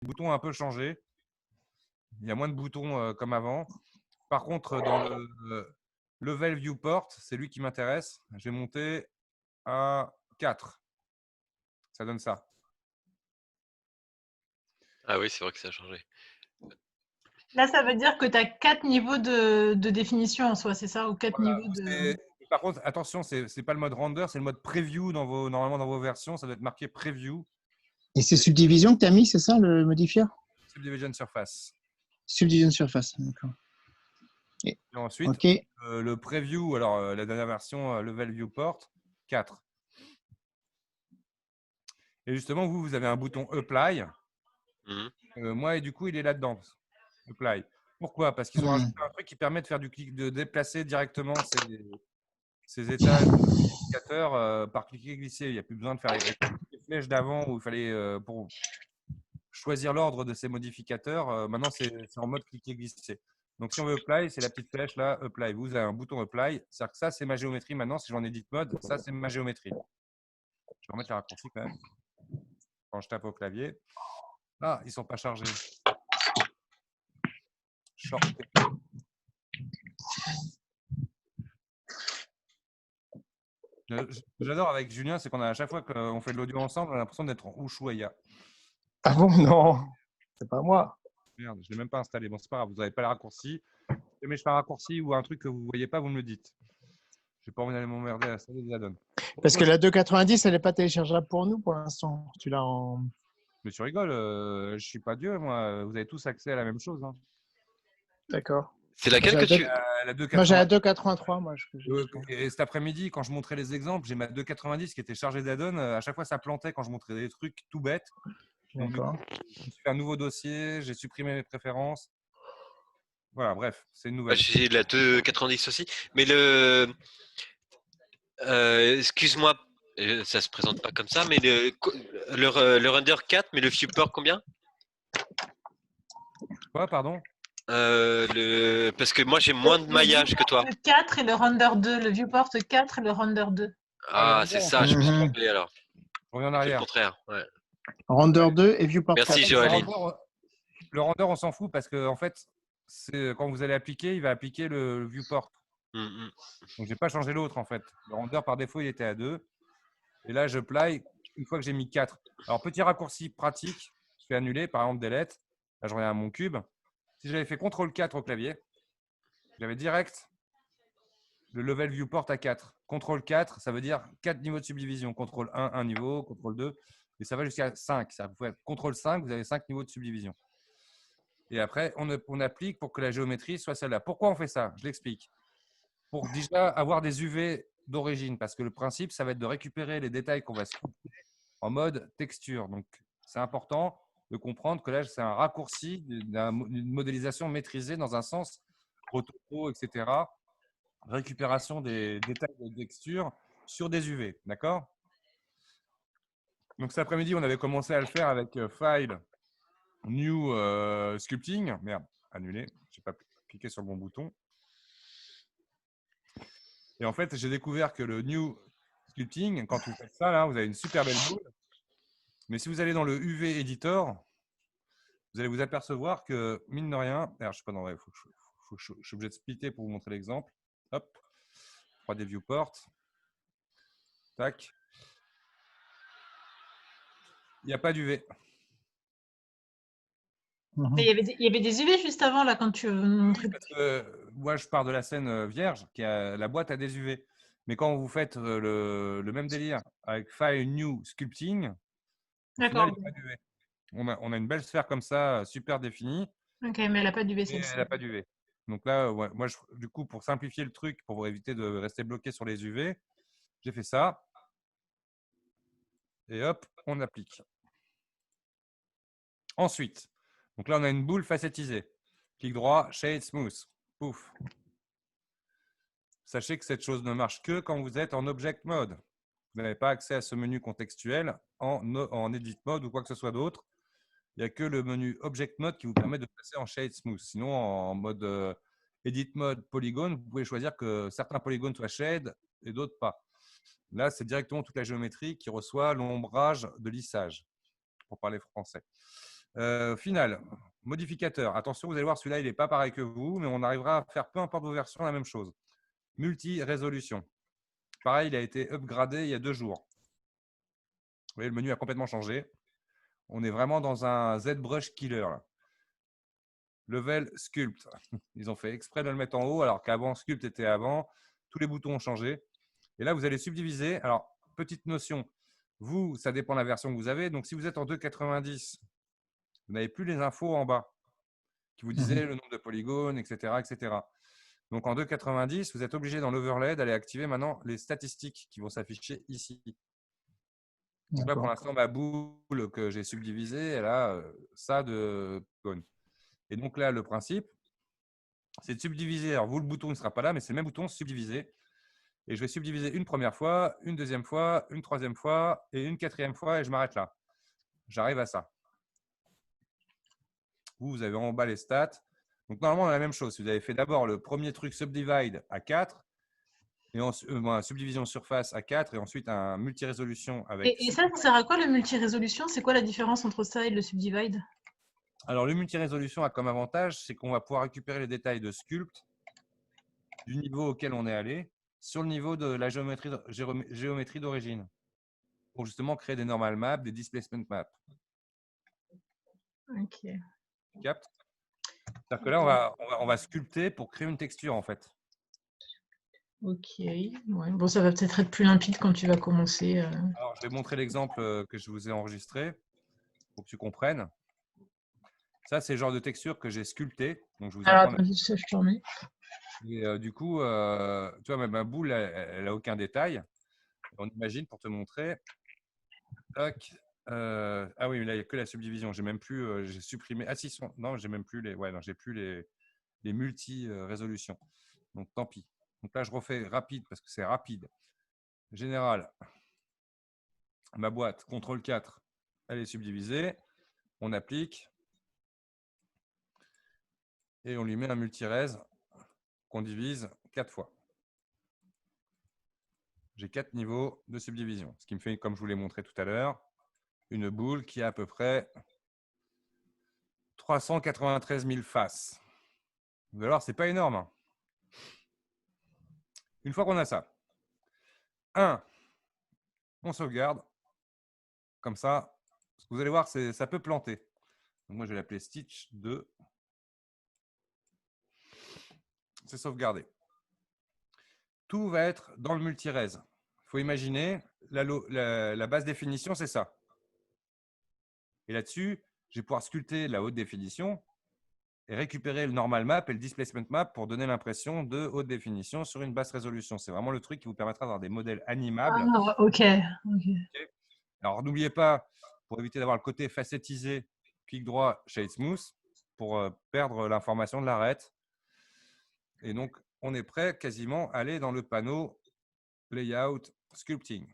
boutons ont un peu changé. Il y a moins de boutons comme avant. Par contre, dans le Level Viewport, c'est lui qui m'intéresse. Je vais monter à 4. Ça donne ça. Ah oui, c'est vrai que ça a changé. Là, ça veut dire que tu as 4 niveaux de définition en soi, c'est ça? Ou 4 Voilà. niveaux de… Par contre, attention, ce n'est pas le mode render, c'est le mode preview normalement dans vos versions. Ça doit être marqué preview. Et c'est subdivision que tu as mis, c'est ça, le modifier? Subdivision surface. Subdivision surface, d'accord. Et ensuite, OK. le preview, alors la dernière version, Level Viewport, 4. Et justement, vous avez un bouton Apply. Moi, et du coup, il est là-dedans. Apply. Pourquoi? Parce qu'ils ont ajouté un truc qui permet de faire du clic, de déplacer directement ces étages d'indicateurs par cliquer-glisser. Il n'y a plus besoin de faire les flèches d'avant où il fallait pour choisir l'ordre de ces modificateurs. Maintenant, c'est en mode cliquer-glisser. Donc, si on veut Apply, c'est la petite flèche là, Apply. Vous avez un bouton Apply. C'est-à-dire que ça, c'est ma géométrie. Maintenant, si j'en edit mode, ça, c'est ma géométrie. Je vais remettre les raccourcis quand même. Quand je tape au clavier. Ah, ils ne sont pas chargés. Short. J'adore avec Julien, c'est qu'on a à chaque fois qu'on fait de l'audio ensemble, on a l'impression d'être en Ushuaïa. Ah bon, non, c'est pas moi. Merde, je ne l'ai même pas installé. Bon, c'est pas grave, vous n'avez pas le raccourci. Mais je fais un raccourci ou un truc que vous ne voyez pas, vous me le dites. Je n'ai pas envie d'aller m'emmerder à installer des add-ons. Parce que la 290, elle n'est pas téléchargeable pour nous pour l'instant. Tu l'as en… Mais tu rigoles, je ne suis pas Dieu, moi. Vous avez tous accès à la même chose. Hein. D'accord. C'est laquelle que tu… Moi, j'ai la 283. Moi, et cet après-midi, quand je montrais les exemples, j'ai ma 290 qui était chargée d'add-ons. À chaque fois, ça plantait quand je montrais des trucs tout bêtes. Donc, du coup, j'ai fait un nouveau dossier, j'ai supprimé mes préférences. Voilà, bref, c'est une nouvelle. J'ai la 290 aussi. Mais excuse-moi, ça se présente pas comme ça, mais le render 4, mais le viewport combien? Quoi, pardon? Parce que moi j'ai moins de maillage que toi. Le 4 et le render 2, le viewport 4 et le render 2. Ah, c'est ça, je me suis trompé alors. On revient en C'est le arrière. contraire. Ouais. Render 2 et viewport 4. Merci Joaline. Le render, on s'en fout parce que en fait, quand vous allez appliquer, il va appliquer le viewport. Donc, je n'ai pas changé l'autre en fait. Le render par défaut, il était à 2. Et là, je apply une fois que j'ai mis 4. Alors, petit raccourci pratique, je fais annuler, par exemple, delete. Là, je reviens à mon cube. Si j'avais fait CTRL 4 au clavier, j'avais direct le level viewport à 4. CTRL 4, ça veut dire 4 niveaux de subdivision. CTRL 1, 1 niveau. CTRL 2, et ça va jusqu'à 5. Vous pouvez CTRL 5, vous avez 5 niveaux de subdivision. Et après, on applique pour que la géométrie soit celle-là. Pourquoi on fait ça? Je l'explique. Pour déjà avoir des UV d'origine, parce que le principe, ça va être de récupérer les détails qu'on va sculpter en mode texture. Donc, c'est important de comprendre que là, c'est un raccourci d'une modélisation maîtrisée dans un sens rotopo, etc. Récupération des détails de texture sur des UV. D'accord? Donc, cet après-midi, on avait commencé à le faire avec File, New Sculpting. Merde, annulé. Je n'ai pas cliqué sur le bon bouton. Et en fait, j'ai découvert que le New Sculpting, quand vous faites ça, là, vous avez une super belle boule. Mais si vous allez dans le UV Editor, vous allez vous apercevoir que, mine de rien, alors je ne sais pas, non, je suis obligé de splitter pour vous montrer l'exemple. Hop, 3D Viewport. Tac. Il n'y a pas d'UV. Mais il y avait des UV juste avant, là, quand tu montrais. Moi, je pars de la scène vierge, qui a la boîte à des UV. Mais quand vous faites le même délire avec File New Sculpting, au final, il n'y a pas d'UV. On a une belle sphère comme ça, super définie. Ok, mais elle n'a pas d'UV, Et celle-ci. elle n'a pas d'UV. Donc là, ouais, moi, du coup, pour simplifier le truc, pour éviter de rester bloqué sur les UV, j'ai fait ça. Et hop, on applique. Ensuite, donc là, on a une boule facettisée. Clic droit, Shade Smooth. Pouf. Sachez que cette chose ne marche que quand vous êtes en Object Mode. Vous n'avez pas accès à ce menu contextuel en Edit Mode ou quoi que ce soit d'autre. Il n'y a que le menu Object Mode qui vous permet de passer en Shade Smooth. Sinon, en mode Edit Mode Polygone, vous pouvez choisir que certains polygones soient Shade et d'autres pas. Là, c'est directement toute la géométrie qui reçoit l'ombrage de lissage, pour parler français. Final, modificateur. Attention, vous allez voir, celui-là, il n'est pas pareil que vous, mais on arrivera à faire, peu importe vos versions, la même chose. Multi-résolution. Pareil, il a été upgradé il y a 2 jours. Vous voyez, le menu a complètement changé. On est vraiment dans un ZBrush killer. Là. Level Sculpt. Ils ont fait exprès de le mettre en haut, alors qu'avant, Sculpt était avant. Tous les boutons ont changé. Et là, vous allez subdiviser. Alors, petite notion. Vous, ça dépend de la version que vous avez. Donc, si vous êtes en 2.90, vous n'avez plus les infos en bas qui vous disaient le nombre de polygones, etc., etc. Donc, en 2.90, vous êtes obligé dans l'overlay d'aller activer maintenant les statistiques qui vont s'afficher ici. Donc là, pour l'instant, ma boule que j'ai subdivisée, elle a ça de polygones. Et donc là, le principe, c'est de subdiviser. Alors, vous, le bouton ne sera pas là, mais c'est le même bouton, subdiviser. Et je vais subdiviser une première fois, une deuxième fois, une troisième fois et une quatrième fois et je m'arrête là. J'arrive à ça. Vous avez en bas les stats. Donc, normalement, on a la même chose. Si vous avez fait d'abord le premier truc subdivide à 4, et ensuite, subdivision surface à 4, et ensuite un multi-résolution avec… Et ça sert à quoi le multi-résolution? C'est quoi la différence entre ça et le subdivide? Alors, le multi-résolution a comme avantage, c'est qu'on va pouvoir récupérer les détails de Sculpt du niveau auquel on est allé sur le niveau de la géométrie d'origine pour justement créer des normal maps, des displacement maps. Ok. Tu captes? C'est-à-dire que là, on va sculpter pour créer une texture en fait. Ok. Ouais. Bon, ça va peut-être être plus limpide quand tu vas commencer. Alors, je vais montrer l'exemple que je vous ai enregistré pour que tu comprennes. Ça, c'est le genre de texture que j'ai sculpté. Donc, je vous Alors, apprends. attends, je te remets. Et du coup, tu vois, même ma boule, elle n'a aucun détail. On imagine pour te montrer. Tac. Ah oui, mais là, il n'y a que la subdivision. J'ai même plus, j'ai supprimé. Ah si, non, j'ai même plus les. Ouais, non, j'ai plus les multi-résolutions. Donc, tant pis. Donc là, je refais rapide parce que c'est rapide. Général. Ma boîte, CTRL 4, elle est subdivisée. On applique. Et on lui met un multi-rez qu'on divise 4 fois. J'ai 4 niveaux de subdivision. Ce qui me fait, comme je vous l'ai montré tout à l'heure, une boule qui a à peu près 393 000 faces. Vous allez voir, ce n'est pas énorme. Hein. Une fois qu'on a ça, on sauvegarde. Comme ça, ce que vous allez voir, ça peut planter. Donc moi, je vais l'appeler Stitch 2. C'est sauvegardé. Tout va être dans le multi-rez. Il faut imaginer, la basse définition, c'est ça. Et là-dessus, je vais pouvoir sculpter la haute définition et récupérer le normal map et le displacement map pour donner l'impression de haute définition sur une basse résolution. C'est vraiment le truc qui vous permettra d'avoir des modèles animables. Ah, ok. Alors, n'oubliez pas, pour éviter d'avoir le côté facettisé, clic droit, Shade Smooth, pour perdre l'information de l'arête. Et donc, on est prêt quasiment à aller dans le panneau Layout Sculpting.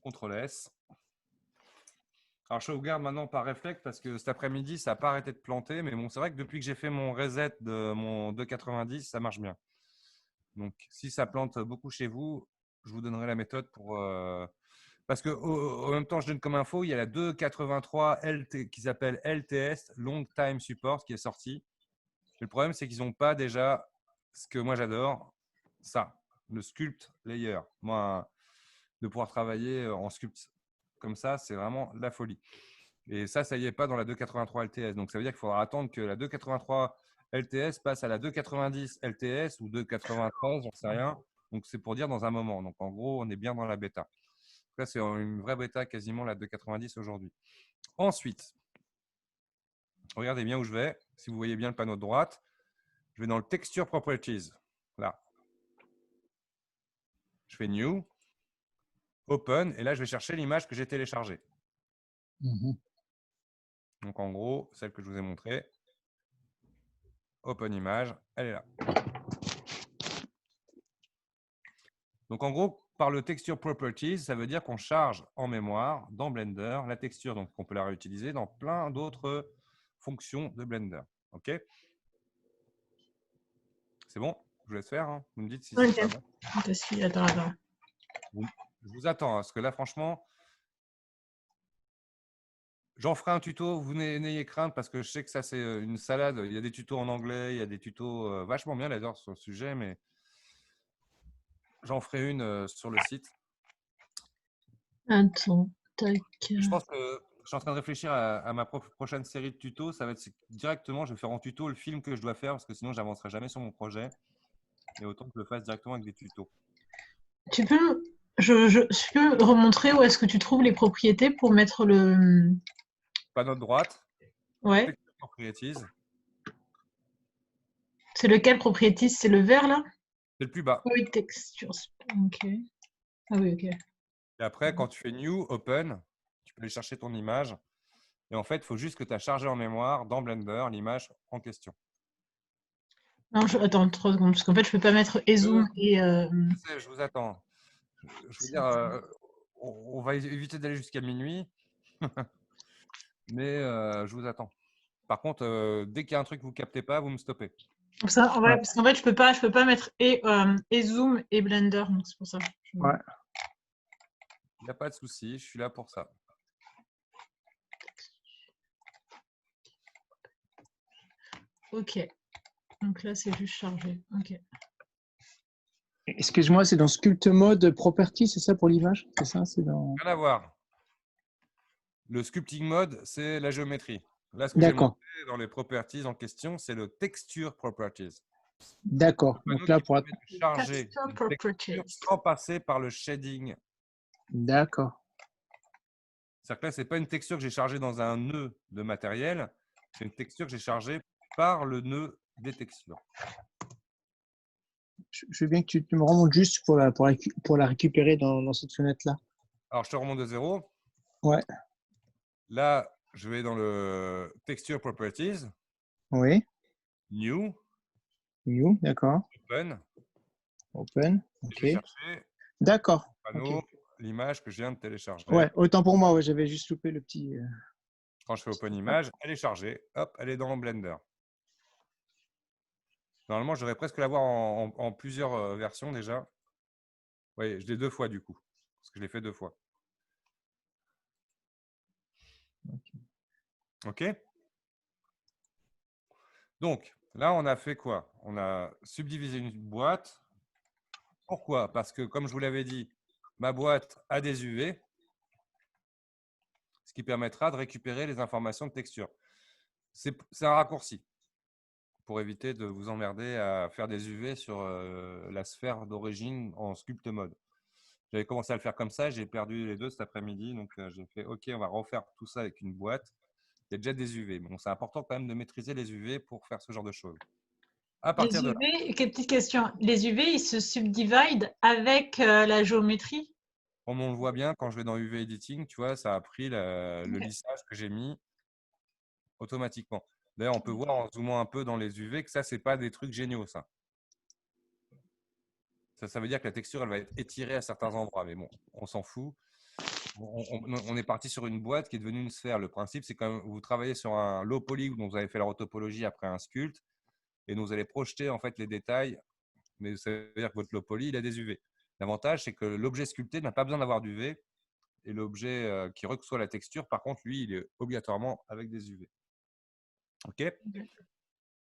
CTRL S. Alors, je sauvegarde maintenant par réflexe parce que cet après-midi, ça n'a pas arrêté de planter. Mais bon, c'est vrai que depuis que j'ai fait mon reset de mon 2.90, ça marche bien. Donc, si ça plante beaucoup chez vous, je vous donnerai la méthode pour… parce qu'en même temps, je donne comme info, il y a la 2.83 LT qui s'appelle LTS, Long Time Support, qui est sortie. Mais le problème, c'est qu'ils n'ont pas déjà ce que moi j'adore, ça, le Sculpt Layer. Moi, de pouvoir travailler en sculpt comme ça, c'est vraiment la folie. Et ça y est pas dans la 2.83 LTS. Donc, ça veut dire qu'il faudra attendre que la 2.83 LTS passe à la 2.90 LTS ou 2.93, j'en sais rien. Donc, c'est pour dire dans un moment. Donc, en gros, on est bien dans la bêta. Là, c'est une vraie bêta, quasiment la 2.90 aujourd'hui. Ensuite, regardez bien où je vais. Si vous voyez bien le panneau de droite, je vais dans le Texture Properties. Là. Je fais New, Open, et là, je vais chercher l'image que j'ai téléchargée. Donc, en gros, celle que je vous ai montrée. Open Image, elle est là. Donc, en gros, par le Texture Properties, ça veut dire qu'on charge en mémoire dans Blender la texture. Donc, on peut la réutiliser dans plein d'autres fonctions de Blender. OK? C'est bon? Je vous laisse faire. Hein. Vous me dites si c'est pas bon. Attends. Je vous attends, hein, parce que là, franchement, J'en ferai un tuto, vous n'ayez crainte parce que je sais que ça, c'est une salade. Il y a des tutos en anglais, il y a des tutos vachement bien d'ailleurs sur le sujet, mais j'en ferai une sur le site. Attends, tac. Je pense que je suis en train de réfléchir à ma prochaine série de tutos. Ça va être directement, je vais faire en tuto le film que je dois faire parce que sinon, je n'avancerai jamais sur mon projet. Et autant que je le fasse directement avec des tutos. Tu peux, je peux remontrer où est-ce que tu trouves les propriétés pour mettre le. Panneau de droite, Ouais. Texture Properties, C'est lequel propriété? C'est le vert là? c'est le plus bas. Oui, textures. Ok. Ah oui, ok. Et après, quand tu fais New, Open, tu peux aller chercher ton image. Et en fait, il faut juste que tu as chargé en mémoire dans Blender l'image en question. Non, attends 3 secondes, parce qu'en fait, je peux pas mettre et zoom et. Je sais, je vous attends. Je veux dire, on va éviter d'aller jusqu'à minuit. Mais je vous attends. Par contre, dès qu'il y a un truc que vous ne captez pas, vous me stoppez. Ça, ouais, parce qu'en fait, je peux pas mettre et zoom et Blender, donc c'est pour ça. Ouais. Il n'y a pas de souci, je suis là pour ça. Ok. Donc là, c'est juste chargé. Ok. Excuse-moi, c'est dans Sculpt Mode Property, c'est ça pour l'image? C'est ça, c'est dans. Rien à voir. Le sculpting mode, c'est la géométrie. Là, ce que j'ai D'accord. montré dans les properties en question, c'est le texture properties. D'accord. Le Donc là, pour. permet de charger Texture une properties. texture sans passer par le shading. D'accord. C'est-à-dire que là, ce n'est pas une texture que j'ai chargée dans un nœud de matériel, c'est une texture que j'ai chargée par le nœud des textures. Je veux bien que tu me remontes juste pour la récupérer dans cette fenêtre-là. Alors, je te remonte de zéro. Ouais. Là, je vais dans le Texture Properties, Oui. New, New, d'accord. Open. Open. Et OK. je vais chercher D'accord. le panneau, OK. l'image que je viens de télécharger. Ouais, autant pour moi, ouais, j'avais juste loupé le petit. Quand je fais Open Image, elle est chargée. Hop, elle est dans Blender. Normalement, je devrais presque l'avoir en plusieurs versions déjà. Oui, je l'ai 2 fois du coup, parce que je l'ai fait 2 fois. OK. Donc, là, on a fait quoi? On a subdivisé une boîte. Pourquoi? Parce que, comme je vous l'avais dit, ma boîte a des UV, ce qui permettra de récupérer les informations de texture. C'est un raccourci pour éviter de vous emmerder à faire des UV sur la sphère d'origine en sculpt mode. J'avais commencé à le faire comme ça, j'ai perdu les deux cet après-midi, donc j'ai fait OK, on va refaire tout ça avec une boîte. Il y a déjà des UV. Bon, c'est important quand même de maîtriser les UV pour faire ce genre de choses. À partir Les de là, UV, quelle petite question. Les UV, ils se subdivident avec la géométrie? comme on le voit bien, quand je vais dans UV Editing, tu vois, ça a pris le lissage que j'ai mis automatiquement. D'ailleurs, on peut voir en zoomant un peu dans les UV que ça, c'est pas des trucs géniaux, ça. Ça veut dire que la texture, elle va être étirée à certains endroits. Mais bon, on s'en fout. On est parti sur une boîte qui est devenue une sphère. Le principe, c'est quand vous travaillez sur un low poly dont vous avez fait la retopologie après un sculpt et vous allez projeter en fait les détails. Mais ça veut dire que votre low poly, il a des UV. L'avantage, c'est que l'objet sculpté n'a pas besoin d'avoir d'UV et l'objet qui reçoit la texture, par contre, lui, il est obligatoirement avec des UV. OK?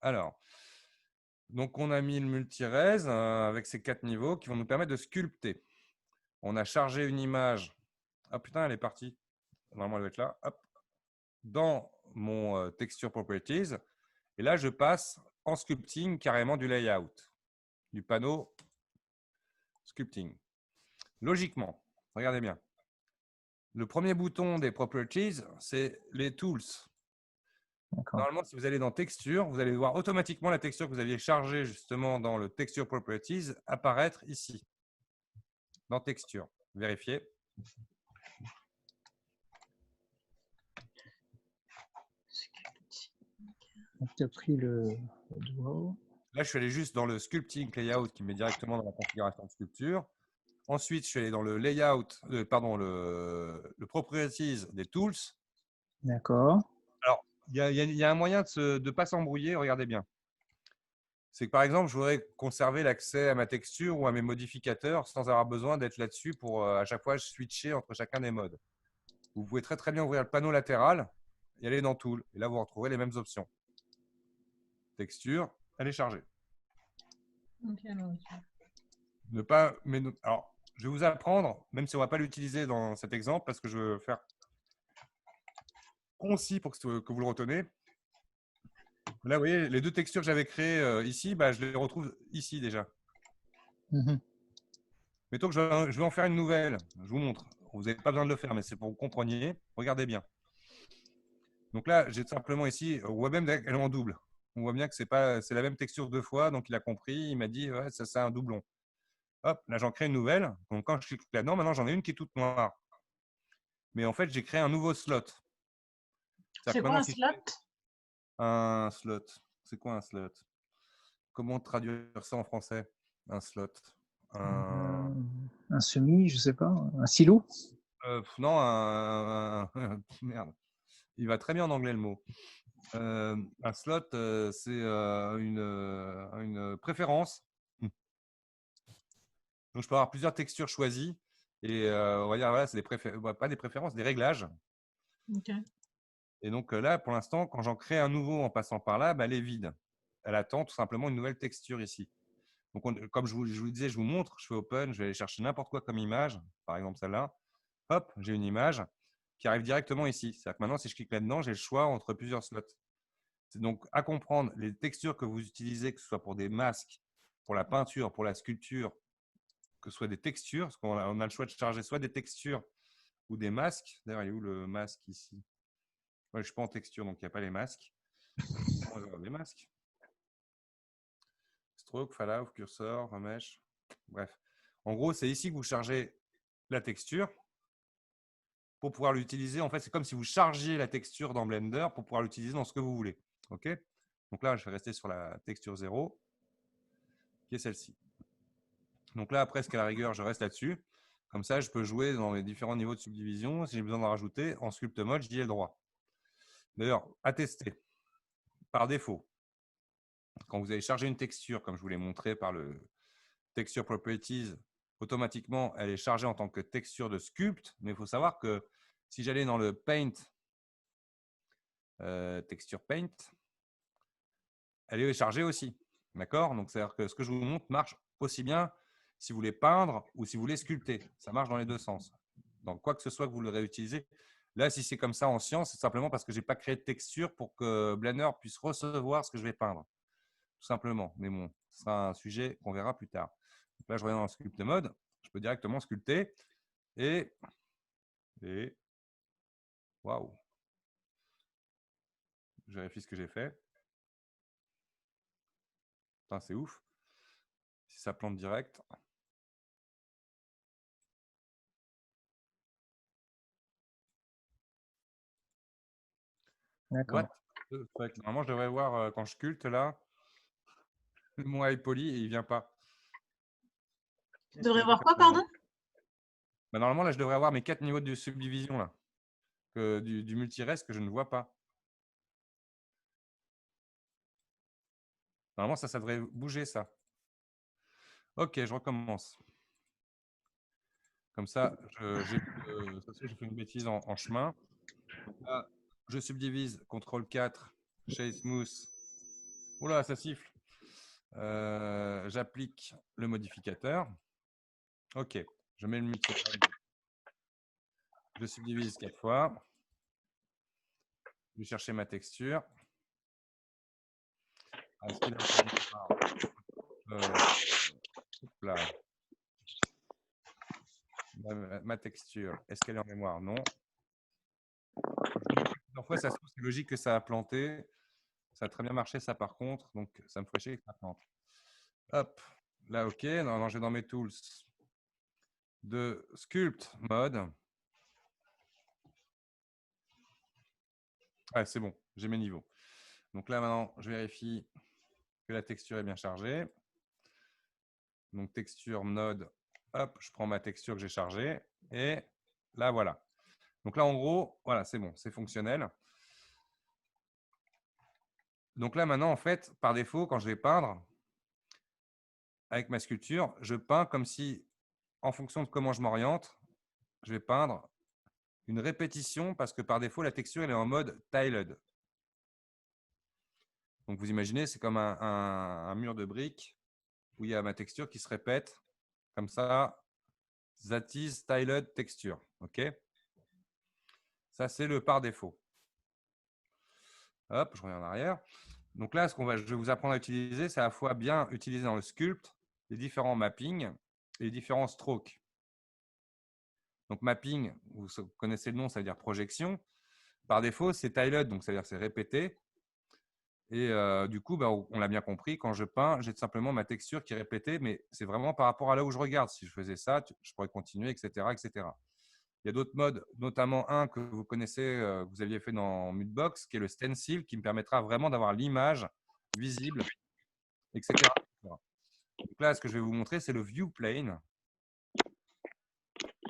Alors, donc on a mis le multi-res avec ces 4 niveaux qui vont nous permettre de sculpter. On a chargé une image. Ah putain, elle est partie. Normalement, elle doit être là. Hop. Dans mon Texture Properties. Et là, je passe en sculpting carrément du layout, du panneau sculpting. Logiquement, regardez bien. Le premier bouton des Properties, c'est les Tools. Normalement, si vous allez dans Texture, vous allez voir automatiquement la texture que vous aviez chargée justement dans le Texture Properties apparaître ici, dans Texture. Vérifiez. Tu as pris le doigt. Là, je suis allé juste dans le Sculpting Layout qui me met directement dans la configuration de sculpture. Ensuite, je suis allé dans le Layout, le Properties des Tools. D'accord. Alors, il y a un moyen de ne pas s'embrouiller, regardez bien. C'est que par exemple, je voudrais conserver l'accès à ma texture ou à mes modificateurs sans avoir besoin d'être là-dessus pour à chaque fois switcher entre chacun des modes. vous pouvez très très bien ouvrir le panneau latéral et aller dans Tool. Et là, vous retrouverez les mêmes options. Texture, elle est chargée. Ok, alors, Ne pas, mais alors, je vais vous apprendre, même si on ne va pas l'utiliser dans cet exemple, parce que je veux faire concis pour que vous le reteniez. Là, vous voyez, les deux textures que j'avais créées ici, bah, je les retrouve ici déjà. Mettons que je vais en faire une nouvelle. Je vous montre. Vous n'avez pas besoin de le faire, mais c'est pour que vous compreniez. Regardez bien. Donc là, j'ai simplement ici, on voit même qu'elle est en double. On voit bien que c'est la même texture deux fois, donc il a compris. Il m'a dit, ouais, ça c'est un doublon. Hop, là j'en crée une nouvelle. Donc quand je clique là-dedans, maintenant j'en ai une qui est toute noire. Mais en fait, j'ai créé un nouveau slot. c'est quoi un slot? Un slot. C'est quoi un slot? Comment traduire ça en français? Un slot. Un semis, je sais pas. Un silo? Non, merde. Il va très bien en anglais le mot. Un slot, c'est une préférence. Donc, je peux avoir plusieurs textures choisies. Et on va dire, voilà, c'est pas des préférences, des réglages. Ok. Et donc là, pour l'instant, quand j'en crée un nouveau en passant par là, bah, elle est vide. Elle attend tout simplement une nouvelle texture ici. Donc, comme je vous disais, je vous montre, je fais open, je vais aller chercher n'importe quoi comme image, par exemple celle-là. Hop, j'ai une image qui arrive directement ici. C'est-à-dire que maintenant, si je clique là-dedans, j'ai le choix entre plusieurs slots. C'est donc à comprendre les textures que vous utilisez, que ce soit pour des masques, pour la peinture, pour la sculpture, que ce soit des textures, parce qu'on a le choix de charger soit des textures ou des masques. D'ailleurs, il est où le masque ici? Ouais, je ne suis pas en texture, donc il n'y a pas les masques. On va voir les masques. Stroke, fallout, cursor, remesh. Bref. En gros, c'est ici que vous chargez la texture pour pouvoir l'utiliser. En fait, c'est comme si vous chargiez la texture dans Blender pour pouvoir l'utiliser dans ce que vous voulez. OK? Donc là, je vais rester sur la texture 0, qui est celle-ci. Donc là, presque à la rigueur, je reste là-dessus. Comme ça, je peux jouer dans les différents niveaux de subdivision. Si j'ai besoin d'en rajouter, en Sculpt Mode, j'y ai le droit. D'ailleurs, à tester, par défaut, quand vous allez charger une texture, comme je vous l'ai montré par le Texture Properties, automatiquement, elle est chargée en tant que texture de Sculpt. Mais il faut savoir que si j'allais dans le Paint, Texture Paint, elle est chargée aussi. D'accord? Donc, c'est-à-dire que ce que je vous montre marche aussi bien si vous voulez peindre ou si vous voulez sculpter. Ça marche dans les deux sens. Donc, quoi que ce soit que vous le réutilisez. Là, si c'est comme ça en science, c'est simplement parce que je n'ai pas créé de texture pour que Blender puisse recevoir ce que je vais peindre. Tout simplement. Mais bon, ce sera un sujet qu'on verra plus tard. Donc là, je reviens dans le Sculpt Mode. Je peux directement sculpter. Et waouh! Je vérifie ce que j'ai fait. Putain, c'est ouf. Si ça plante direct. D'accord. What? Normalement, je devrais voir quand je sculpte là. Mon eye poly et il vient pas. Tu devrais voir quoi, pardon? Bah, normalement, là, je devrais avoir mes 4 niveaux de subdivision là. Du multi-rest que je ne vois pas. Normalement, ça devrait bouger ça. Ok, je recommence. Comme ça, j'ai fait une bêtise en chemin. Là, je subdivise, CTRL 4, Shade Smooth. Oula, ça siffle. J'applique le modificateur. Ok, je mets le multi. Je subdivise 4 fois. Je vais chercher ma texture. Là. Ma texture, est-ce qu'elle est en mémoire? Non. Parfois, ça se trouve, c'est logique que ça a planté. Ça a très bien marché, ça, par contre. Donc, ça me ferait chier que ça plante. Hop. Là, OK. Non, je vais dans mes tools de Sculpt Mode. Ouais, c'est bon. J'ai mes niveaux. Donc là, maintenant, je vérifie que la texture est bien chargée. Donc, texture Node. Hop, je prends ma texture que j'ai chargée. Et là, voilà. Donc là, en gros, voilà, c'est bon. C'est fonctionnel. Donc là, maintenant, en fait, par défaut, quand je vais peindre, avec ma sculpture, je peins comme si, en fonction de comment je m'oriente, je vais peindre une répétition parce que par défaut, la texture elle est en mode tiled. Donc, vous imaginez, c'est comme un mur de briques où il y a ma texture qui se répète comme ça. That is tiled texture. OK? Ça, c'est le par défaut. Hop, je reviens en arrière. Donc là, je vais vous apprendre à utiliser, c'est à la fois bien utiliser dans le sculpt les différents mappings et les différents strokes. Donc mapping, vous connaissez le nom, ça veut dire projection. Par défaut, c'est tiled, donc ça veut dire c'est répété. Et du coup, on l'a bien compris, quand je peins, j'ai simplement ma texture qui est répétée, mais c'est vraiment par rapport à là où je regarde. Si je faisais ça, je pourrais continuer, etc., etc. Il y a d'autres modes, notamment un que vous connaissez, que vous aviez fait dans Mudbox, qui est le stencil, qui me permettra vraiment d'avoir l'image visible, etc., etc. Donc là, ce que je vais vous montrer, c'est le view plane.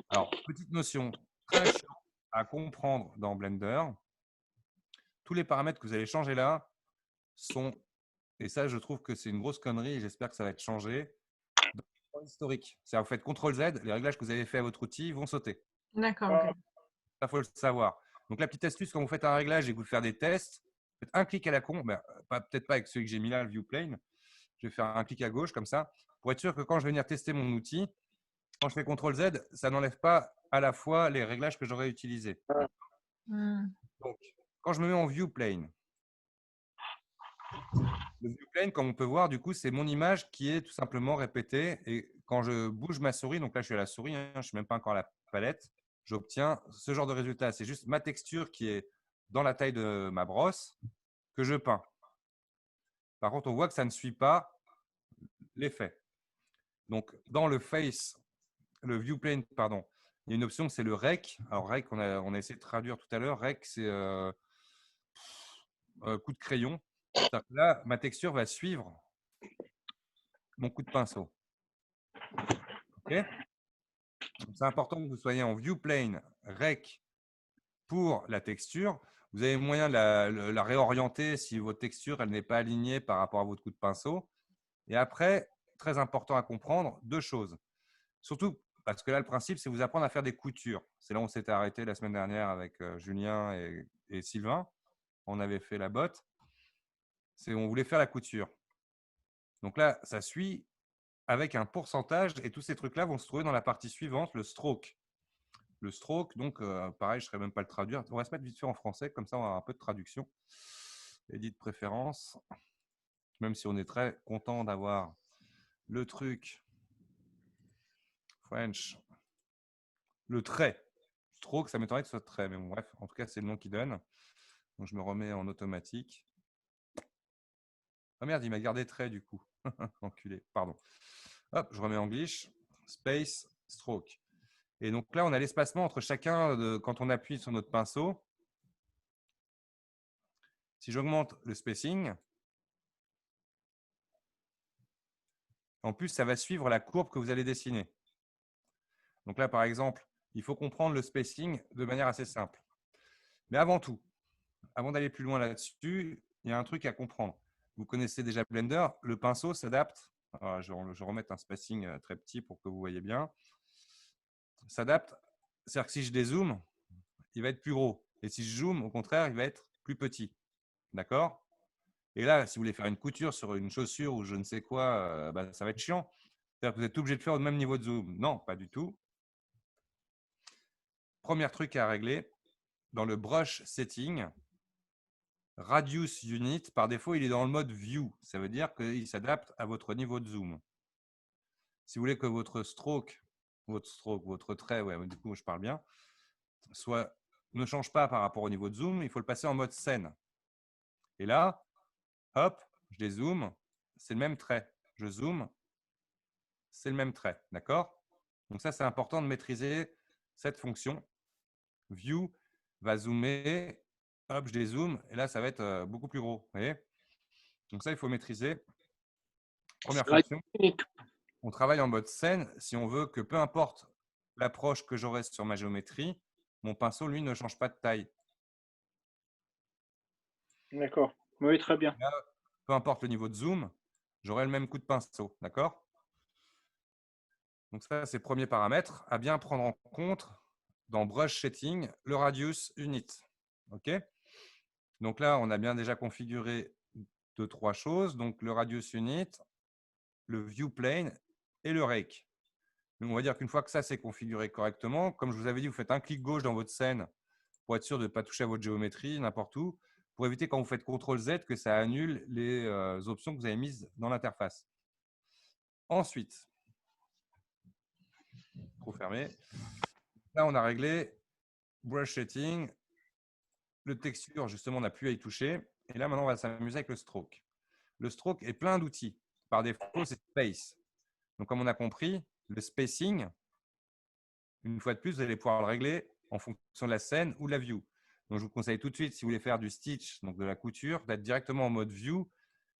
Alors, petite notion très chiant à comprendre dans Blender. Tous les paramètres que vous allez changer là sont, et ça, je trouve que c'est une grosse connerie et j'espère que ça va être changé, dans l'historique. C'est-à-dire, vous faites CTRL-Z, les réglages que vous avez fait à votre outil vont sauter. D'accord, ok. Ça, il faut le savoir. Donc, la petite astuce, quand vous faites un réglage et que vous faites des tests, faites un clic à la con, peut-être pas avec celui que j'ai mis là, le view plane. Je vais faire un clic à gauche comme ça, pour être sûr que quand je vais venir tester mon outil, quand je fais CTRL-Z, ça n'enlève pas à la fois les réglages que j'aurais utilisés. Donc, quand je me mets en view plane, le view plane, comme on peut voir, du coup, c'est mon image qui est tout simplement répétée. Et quand je bouge ma souris, donc là, je suis à la souris, je ne suis même pas encore à la palette, j'obtiens ce genre de résultat. C'est juste ma texture qui est dans la taille de ma brosse que je peins. Par contre, on voit que ça ne suit pas l'effet. Donc, dans le view plane, pardon, il y a une option, c'est le rec. Alors, rec, on a essayé de traduire tout à l'heure. Rec, c'est coup de crayon. Là, ma texture va suivre mon coup de pinceau. Okay, c'est important que vous soyez en view plane rec pour la texture. Vous avez moyen de la réorienter si votre texture elle n'est pas alignée par rapport à votre coup de pinceau. Et après, très important à comprendre, deux choses. Surtout parce que là, le principe, c'est vous apprendre à faire des coutures. C'est là où on s'était arrêté la semaine dernière avec Julien et Sylvain. On avait fait la botte. On voulait faire la couture. Donc là, ça suit avec un pourcentage et tous ces trucs-là vont se trouver dans la partie suivante, le stroke. Le stroke, donc pareil, je ne saurais même pas le traduire. On va se mettre vite fait en français, comme ça on aura un peu de traduction. Edit préférence. Même si on est très content d'avoir le truc French. Le trait. Stroke, ça m'étonnerait que ce soit trait, mais bon, bref, en tout cas, c'est le nom qu'il donne. Donc je me remets en automatique. Ah merde, il m'a gardé trait du coup. Enculé, pardon. Hop, je remets en glitch. Space, stroke. Et donc là, on a l'espacement entre chacun quand on appuie sur notre pinceau. Si j'augmente le spacing, en plus, ça va suivre la courbe que vous allez dessiner. Donc là, par exemple, il faut comprendre le spacing de manière assez simple. Mais avant tout, avant d'aller plus loin là-dessus, il y a un truc à comprendre. Vous connaissez déjà Blender, le pinceau s'adapte. Je vais remettre un spacing très petit pour que vous voyez bien. S'adapte, c'est-à-dire que si je dézoome, il va être plus gros. Et si je zoome, au contraire, il va être plus petit. D'accord? Et là, si vous voulez faire une couture sur une chaussure ou je ne sais quoi, ça va être chiant. C'est-à-dire que vous êtes obligé de faire au même niveau de zoom. Non, pas du tout. Premier truc à régler, dans le brush setting, radius unit, par défaut, il est dans le mode view. Ça veut dire qu'il s'adapte à votre niveau de zoom. Si vous voulez que votre trait, ouais, du coup, je parle bien, ne change pas par rapport au niveau de zoom, il faut le passer en mode scène. Et là, hop, je dézoome, c'est le même trait. Je zoome, c'est le même trait. D'accord? Donc ça, c'est important de maîtriser cette fonction. View va zoomer, hop, je dézoome, et là, ça va être beaucoup plus gros. Vous voyez? Donc ça, il faut maîtriser. Première fonction. On travaille en mode scène si on veut que peu importe l'approche que j'aurai sur ma géométrie, mon pinceau, lui, ne change pas de taille. D'accord. Oui, très bien. Là, peu importe le niveau de zoom, j'aurai le même coup de pinceau. D'accord? Donc ça, c'est le premier paramètre à bien prendre en compte. dans Brush Setting, le Radius Unit. OK? Donc là, on a bien déjà configuré 2-3 choses. Donc le Radius Unit, le View Plane et le Rake. Donc on va dire qu'une fois que ça c'est configuré correctement, comme je vous avais dit, vous faites un clic gauche dans votre scène pour être sûr de ne pas toucher à votre géométrie n'importe où, pour éviter quand vous faites CTRL-Z que ça annule les options que vous avez mises dans l'interface. Ensuite, trop fermé. Là, on a réglé Brush Setting. Le texture, justement, on n'a plus à y toucher. Et là, maintenant, on va s'amuser avec le stroke. Le stroke est plein d'outils. Par défaut, c'est Space. Donc, comme on a compris, le spacing, une fois de plus, vous allez pouvoir le régler en fonction de la scène ou de la view. Donc, je vous conseille tout de suite, si vous voulez faire du stitch, donc de la couture, d'être directement en mode view,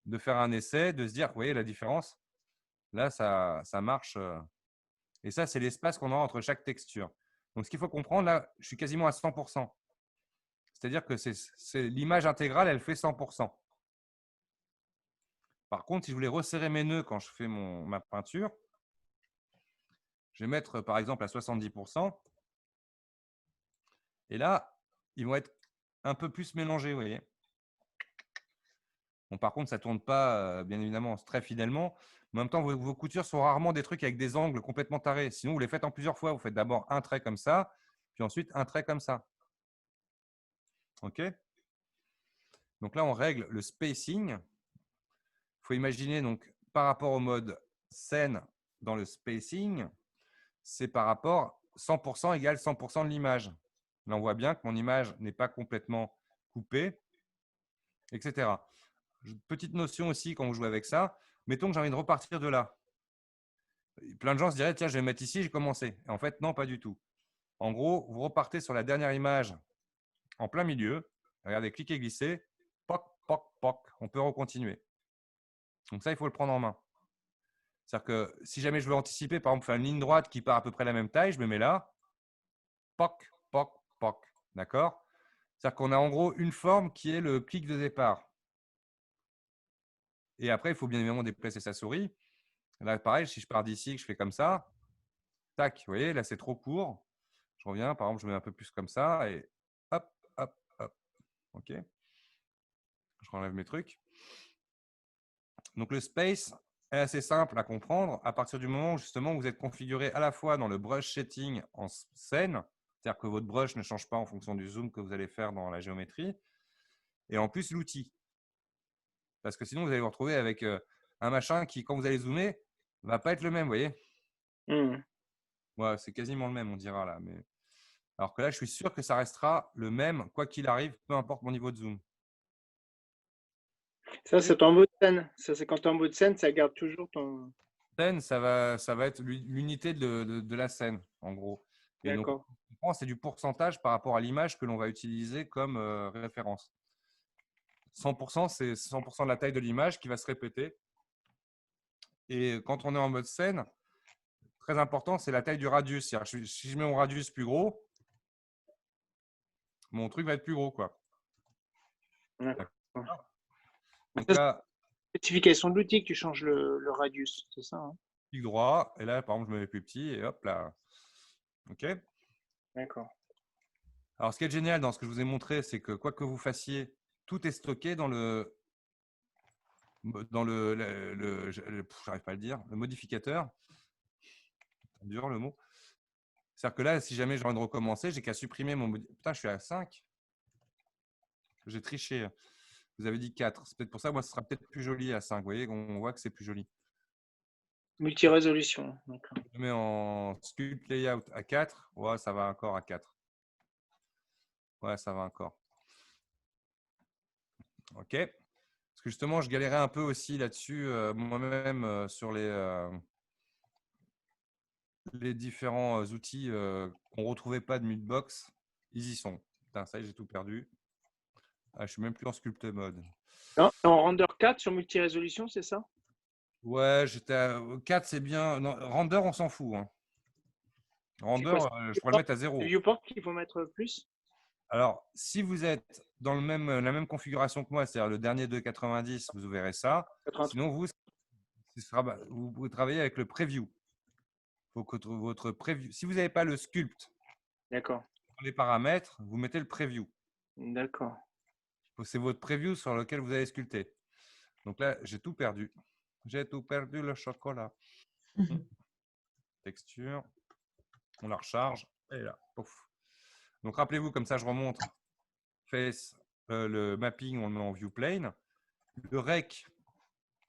de faire un essai, de se dire, vous voyez la différence? Là, ça marche. Et ça, c'est l'espace qu'on a entre chaque texture. Donc, ce qu'il faut comprendre, là, je suis quasiment à 100%. C'est-à-dire que l'image intégrale, elle fait 100%. Par contre, si je voulais resserrer mes nœuds quand je fais ma peinture, je vais mettre par exemple à 70%. Et là, ils vont être un peu plus mélangés, vous voyez. Bon, par contre, ça ne tourne pas, bien évidemment, très fidèlement. En même temps, vos coutures sont rarement des trucs avec des angles complètement tarés. Sinon, vous les faites en plusieurs fois. Vous faites d'abord un trait comme ça, puis ensuite un trait comme ça. OK? Donc là, on règle le spacing. Il faut imaginer, donc, par rapport au mode scène dans le spacing, c'est par rapport 100% égale 100% de l'image. Là, on voit bien que mon image n'est pas complètement coupée, etc. Petite notion aussi quand vous jouez avec ça. Mettons que j'ai envie de repartir de là. Plein de gens se diraient, tiens, je vais mettre ici, j'ai commencé. Et en fait, non, pas du tout. En gros, vous repartez sur la dernière image en plein milieu. Regardez, cliquez, glissez. Poc, poc, poc. On peut recontinuer. Donc ça, il faut le prendre en main. C'est-à-dire que si jamais je veux anticiper, par exemple, faire une ligne droite qui part à peu près la même taille, je me mets là. Poc, poc, poc. D'accord? C'est-à-dire qu'on a en gros une forme qui est le clic de départ. Et après, il faut bien évidemment déplacer sa souris. Là, pareil, si je pars d'ici, que je fais comme ça, tac, vous voyez, là, c'est trop court. Je reviens, par exemple, je mets un peu plus comme ça et hop, hop, hop. OK. Je renlève mes trucs. Donc, le space est assez simple à comprendre à partir du moment où, justement, vous êtes configuré à la fois dans le brush setting en scène, c'est-à-dire que votre brush ne change pas en fonction du zoom que vous allez faire dans la géométrie, et en plus l'outil. Parce que sinon, vous allez vous retrouver avec un machin qui, quand vous allez zoomer, ne va pas être le même, vous voyez. Ouais, c'est quasiment le même, on dira là. Mais... Alors que là, je suis sûr que ça restera le même, quoi qu'il arrive, peu importe mon niveau de zoom. Ça, c'est en mode scène. Ça, c'est quand tu es en mode scène, ça garde toujours ton… Scène, ça va être l'unité de la scène, en gros. Et donc, c'est du pourcentage par rapport à l'image que l'on va utiliser comme référence. 100%, c'est 100% de la taille de l'image qui va se répéter. Et quand on est en mode scène, très important, c'est la taille du radius. Si je mets mon radius plus gros, mon truc va être plus gros, quoi. Donc là, spécification de l'outil que tu changes le radius, c'est ça, hein? Clic droit, et là, par exemple, je me mets plus petit, et hop là. OK? D'accord. Alors, ce qui est génial dans ce que je vous ai montré, c'est que quoi que vous fassiez, tout est stocké dans le j'arrive pas à le dire, le modificateur. C'est dur le mot. C'est-à-dire que là, si jamais j'ai envie de recommencer, j'ai qu'à supprimer mon… Putain, je suis à 5. J'ai triché. Vous avez dit 4. C'est peut-être pour ça, moi, ce sera peut-être plus joli à 5. Vous voyez, on voit que c'est plus joli. Multi-résolution. Je mets en Sculpt Layout à 4. Ouais, ça va encore à 4. Ouais, ça va encore. OK. Parce que justement, je galérais un peu aussi là-dessus, moi-même, sur les différents outils qu'on ne retrouvait pas de Mudbox. Ils y sont. Putain, ça y est, j'ai tout perdu. Ah, je ne suis même plus en Sculpt Mode. Non, en render 4 sur multi-résolution, c'est ça? Ouais, j'étais à 4, c'est bien. Non, render, on s'en fout. Hein. Render, je pourrais le mettre à 0. Viewport qu'il faut mettre plus? Alors, si vous êtes dans la même configuration que moi, c'est-à-dire le dernier 2.90, vous verrez ça. 83. Sinon, vous pouvez travailler avec le preview. Faut que votre preview. Si vous n'avez pas le sculpt D'accord. Dans les paramètres, vous mettez le preview. D'accord. C'est votre preview sur lequel vous allez sculpter. Donc là, j'ai tout perdu. J'ai tout perdu, le chocolat. Texture. On la recharge. Et là, pouf. Donc rappelez-vous, comme ça, je remonte. Face, le mapping, on le met en view plane. Le rec,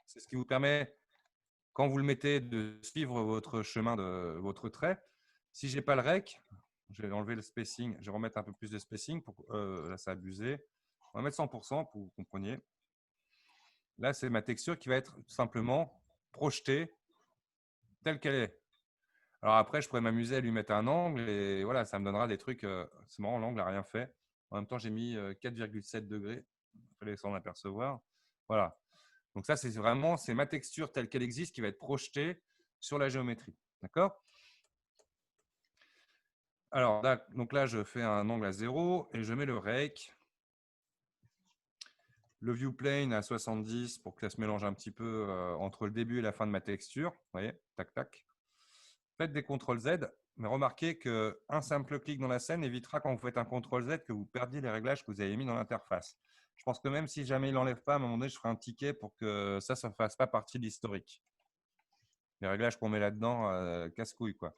c'est ce qui vous permet, quand vous le mettez, de suivre votre chemin de votre trait. Si je n'ai pas le rec, je vais enlever le spacing. Je vais remettre un peu plus de spacing. Là, c'est abusé. On va mettre 100% pour que vous compreniez. Là, c'est ma texture qui va être tout simplement projetée telle qu'elle est. Alors après, je pourrais m'amuser à lui mettre un angle et voilà, ça me donnera des trucs. C'est marrant, l'angle n'a rien fait. En même temps, j'ai mis 4,7 degrés. Il fallait s'en apercevoir. Voilà. Donc ça, c'est vraiment ma texture telle qu'elle existe qui va être projetée sur la géométrie. D'accord? Alors là, donc là, je fais un angle à 0 et je mets le rake. Le view plane à 70 pour que ça se mélange un petit peu entre le début et la fin de ma texture. Vous voyez, tac, tac. Faites des CTRL-Z, mais remarquez qu'un simple clic dans la scène évitera quand vous faites un CTRL-Z que vous perdiez les réglages que vous avez mis dans l'interface. Je pense que même si jamais il n'enlève pas, à un moment donné, je ferai un ticket pour que ça ne fasse pas partie de l'historique. Les réglages qu'on met là-dedans, casse-couille, quoi.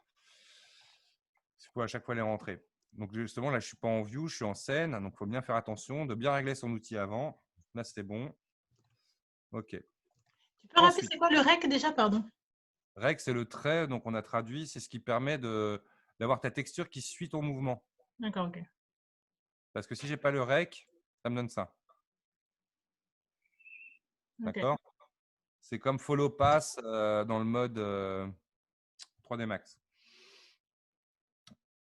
Il faut à chaque fois les rentrer. Donc justement, là, je ne suis pas en view, je suis en scène. Donc, il faut bien faire attention de bien régler son outil avant. Là, c'était bon. OK. Tu peux rappeler, c'est quoi le rec déjà, pardon? Rec, c'est le trait, donc on a traduit, c'est ce qui permet d'avoir ta texture qui suit ton mouvement. D'accord, ok. Parce que si je n'ai pas le rec, ça me donne ça. D'accord? C'est comme follow pass dans le mode 3D Max.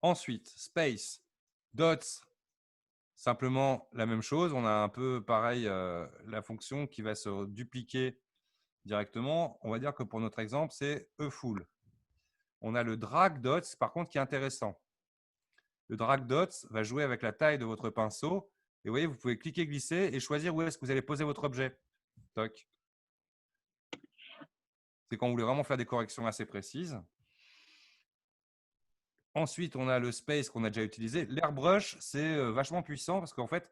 Ensuite, space, dots, simplement la même chose. On a un peu pareil la fonction qui va se dupliquer directement. On va dire que pour notre exemple, c'est eFull. On a le drag dots, par contre, qui est intéressant. Le drag dots va jouer avec la taille de votre pinceau. Et vous voyez, vous pouvez cliquer, glisser et choisir où est-ce que vous allez poser votre objet. Toc. C'est quand vous voulez vraiment faire des corrections assez précises. Ensuite, on a le space qu'on a déjà utilisé. L'airbrush, c'est vachement puissant parce qu'en fait,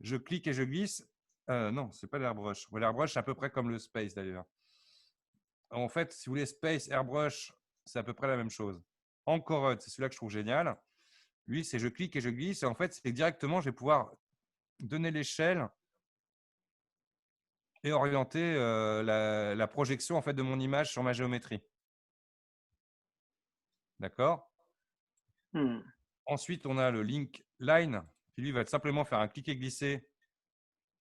je clique et je glisse. Non, ce n'est pas l'airbrush. L'airbrush, c'est à peu près comme le space d'ailleurs. En fait, si vous voulez space, airbrush, c'est à peu près la même chose. Anchored, c'est celui-là que je trouve génial. Lui, c'est je clique et je glisse. Et en fait, c'est directement, je vais pouvoir donner l'échelle et orienter la projection en fait, de mon image sur ma géométrie. D'accord? Ensuite, on a le link line qui lui va simplement faire un cliquer-glisser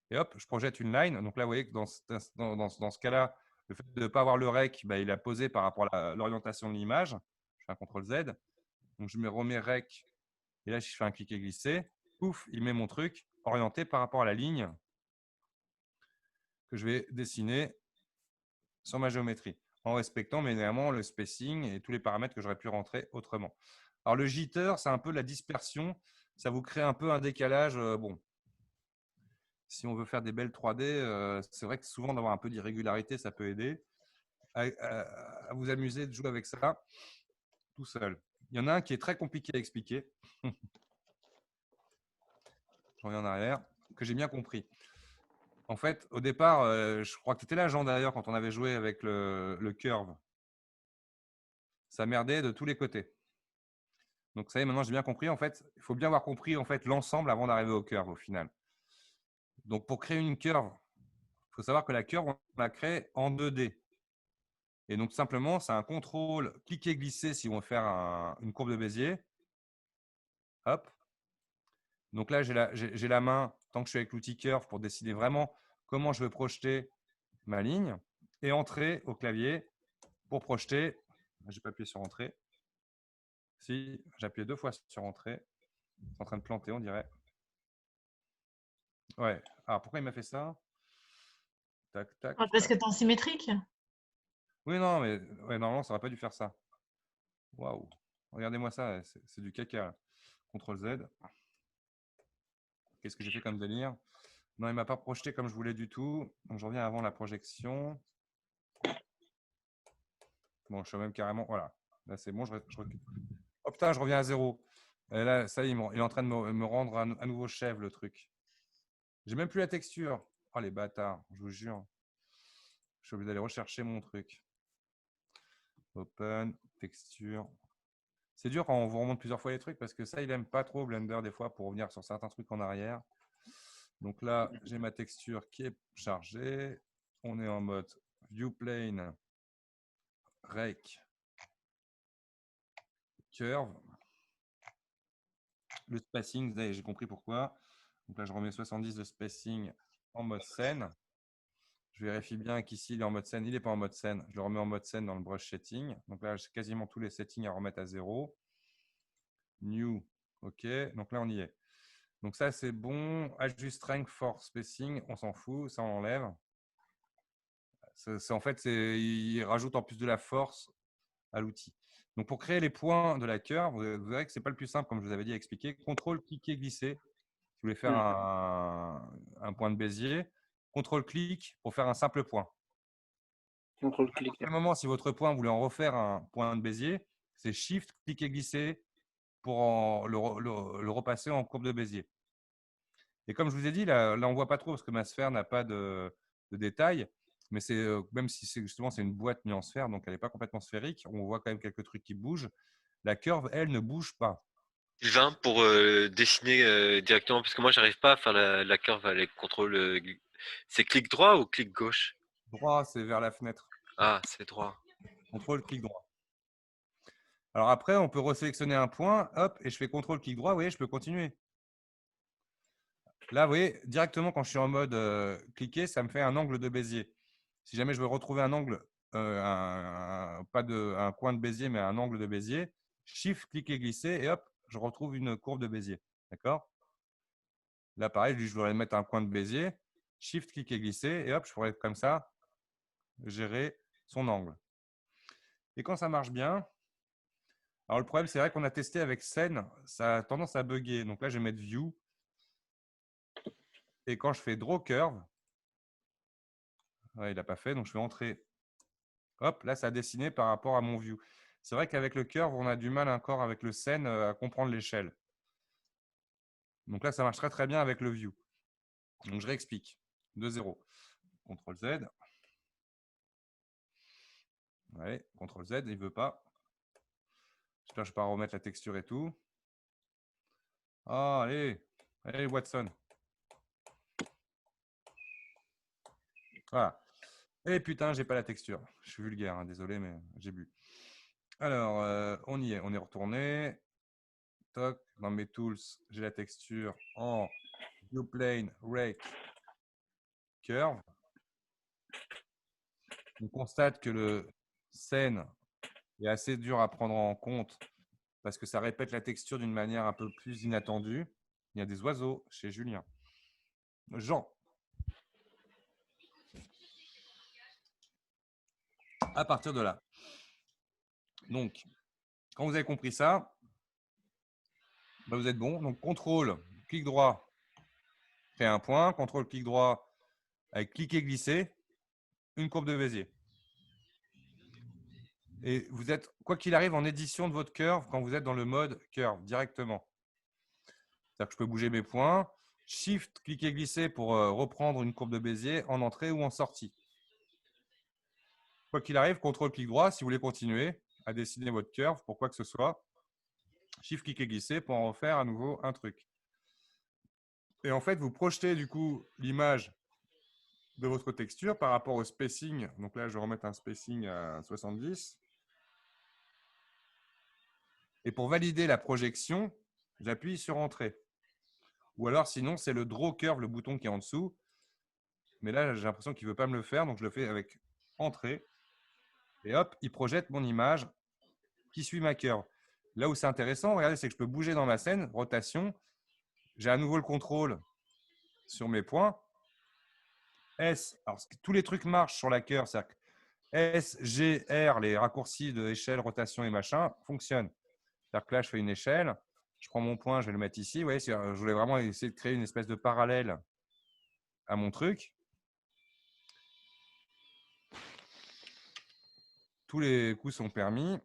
et hop, je projette une line. Donc là, vous voyez que dans ce cas-là, le fait de ne pas avoir le rec, bah, il a posé par rapport à l'orientation de l'image. Je fais un CTRL-Z. Donc, je me remets rec et là, je fais un cliquer-glisser. Pouf, il met mon truc orienté par rapport à la ligne que je vais dessiner sur ma géométrie en respectant évidemment le spacing et tous les paramètres que j'aurais pu rentrer autrement. Alors, le jitter, c'est un peu la dispersion. Ça vous crée un peu un décalage. Bon, si on veut faire des belles 3D, c'est vrai que souvent d'avoir un peu d'irrégularité, ça peut aider à vous amuser de jouer avec ça tout seul. Il y en a un qui est très compliqué à expliquer. Je reviens en arrière, que j'ai bien compris. En fait, au départ, je crois que tu étais là, Jean, d'ailleurs, quand on avait joué avec le curve. Ça merdait de tous les côtés. Donc, ça y est, maintenant, j'ai bien compris. En fait, il faut bien avoir compris en fait, l'ensemble avant d'arriver au curve, au final. Donc, pour créer une curve, il faut savoir que la curve, on la crée en 2D. Et donc, simplement, c'est un contrôle cliquer-glisser si on veut faire une courbe de Bézier. Hop. Donc là, j'ai la main, tant que je suis avec l'outil Curve, pour décider vraiment comment je veux projeter ma ligne. Et entrer au clavier pour projeter. Je n'ai pas appuyé sur Entrée. Si, j'ai appuyé 2 fois sur Entrée. C'est en train de planter, on dirait. Ouais. Alors, pourquoi il m'a fait ça? Tac, tac. Parce que tu es en symétrique. Oui, non, mais ouais, normalement, ça n'aurait pas dû faire ça. Waouh. Regardez-moi ça, c'est du caca. CTRL-Z. Qu'est-ce que j'ai fait comme délire? Non, il ne m'a pas projeté comme je voulais du tout. Donc, je reviens avant la projection. Bon, je suis même carrément… Voilà. Là, c'est bon. Oh putain, je reviens à 0. Et là, ça, il est en train de me rendre à nouveau chèvre, le truc. J'ai même plus la texture. Oh, les bâtards, je vous jure. Je suis obligé d'aller rechercher mon truc. Open, texture. C'est dur quand on vous remonte plusieurs fois les trucs parce que ça, il aime pas trop Blender des fois pour revenir sur certains trucs en arrière. Donc là, j'ai ma texture qui est chargée. On est en mode Viewplane, Rake, Curve. Le spacing, j'ai compris pourquoi. Donc là, je remets 70 de spacing en mode scène. Je vérifie bien qu'ici, il est en mode scène. Il n'est pas en mode scène. Je le remets en mode scène dans le brush setting. Donc là, j'ai quasiment tous les settings à remettre à 0. New. OK. Donc là, on y est. Donc ça, c'est bon. Adjust strength for spacing. On s'en fout. Ça, on enlève. En fait, il rajoute en plus de la force à l'outil. Donc pour créer les points de la curve, vous verrez que ce n'est pas le plus simple, comme je vous avais dit à expliquer. Contrôle, cliquer, glisser. Si vous voulez faire un point de Bézier. Contrôle, clic pour faire un simple point. Contrôle-clic. À un moment, si votre point, vous voulez en refaire un point de Bézier, c'est Shift, cliquer, glisser pour le repasser en courbe de Bézier. Et comme je vous ai dit, là on ne voit pas trop parce que ma sphère n'a pas de détails. Mais même si justement c'est une boîte mise en sphère, donc elle n'est pas complètement sphérique, on voit quand même quelques trucs qui bougent. La curve, elle, ne bouge pas. Sylvain, pour dessiner directement, parce que moi, j'arrive pas à faire la curve avec contrôle. C'est clic droit ou clic gauche? Droit, c'est vers la fenêtre. Ah, c'est droit. Contrôle, clic droit. Alors après, on peut resélectionner un point, hop, et je fais contrôle, clic droit, vous voyez, je peux continuer. Là, vous voyez, directement quand je suis en mode cliquer, ça me fait un angle de Bézier. Si jamais je veux retrouver un angle, pas un coin de Bézier, mais un angle de Bézier, Shift, cliquer, glisser, et hop, je retrouve une courbe de Bézier. D'accord? Là, pareil, je voudrais mettre un coin de Bézier, Shift, cliquer, glisser, et hop, je pourrais comme ça gérer son angle. Et quand ça marche bien, alors le problème, c'est vrai qu'on a testé avec scène, ça a tendance à bugger. Donc là, je vais mettre View. Et quand je fais Draw Curve, ouais, il n'a pas fait, donc je vais entrer. Hop, là, ça a dessiné par rapport à mon view. C'est vrai qu'avec le curve, on a du mal encore avec le scène à comprendre l'échelle. Donc là, ça marche très très bien avec le view. Donc je réexplique. De 0. CTRL Z. Ouais, CTRL Z, il ne veut pas. J'espère que je ne vais pas remettre la texture et tout. Ah, allez, allez Watson. Voilà. Et putain, j'ai pas la texture. Je suis vulgaire, hein, désolé, mais j'ai bu. Alors, on y est, on est retourné. Toc, dans mes tools, j'ai la texture en Viewplane, Rake, Curve. On constate que le scène est assez dur à prendre en compte parce que ça répète la texture d'une manière un peu plus inattendue. Il y a des oiseaux chez Julien. Jean. À partir de là. Donc, quand vous avez compris ça, bah vous êtes bon. Donc, contrôle, clic droit, créer un point. Contrôle, clic droit, avec cliquer, glisser, une courbe de Bézier. Et vous êtes, quoi qu'il arrive, en édition de votre curve quand vous êtes dans le mode curve directement. C'est-à-dire que je peux bouger mes points. Shift, cliquer, glisser pour reprendre une courbe de Bézier en entrée ou en sortie. Quoi qu'il arrive, contrôle, clic droit si vous voulez continuer à dessiner votre curve pour quoi que ce soit. Shift, cliquer, glisser pour en refaire à nouveau un truc. Et en fait, vous projetez du coup l'image de votre texture par rapport au spacing. Donc là, je vais remettre un spacing à 70. Et pour valider la projection, j'appuie sur Entrée. Ou alors, sinon, c'est le Draw Curve, le bouton qui est en dessous. Mais là, j'ai l'impression qu'il ne veut pas me le faire, donc je le fais avec Entrée. Et hop, il projette mon image qui suit ma curve. Là où c'est intéressant, regardez, c'est que je peux bouger dans ma scène, rotation. J'ai à nouveau le contrôle sur mes points. S, alors tous les trucs marchent sur la curve, c'est-à-dire que S, G, R, les raccourcis de échelle, rotation et machin, fonctionnent. C'est-à-dire que là, je fais une échelle, je prends mon point, je vais le mettre ici. Vous voyez, je voulais vraiment essayer de créer une espèce de parallèle à mon truc. Tous les coups sont permis.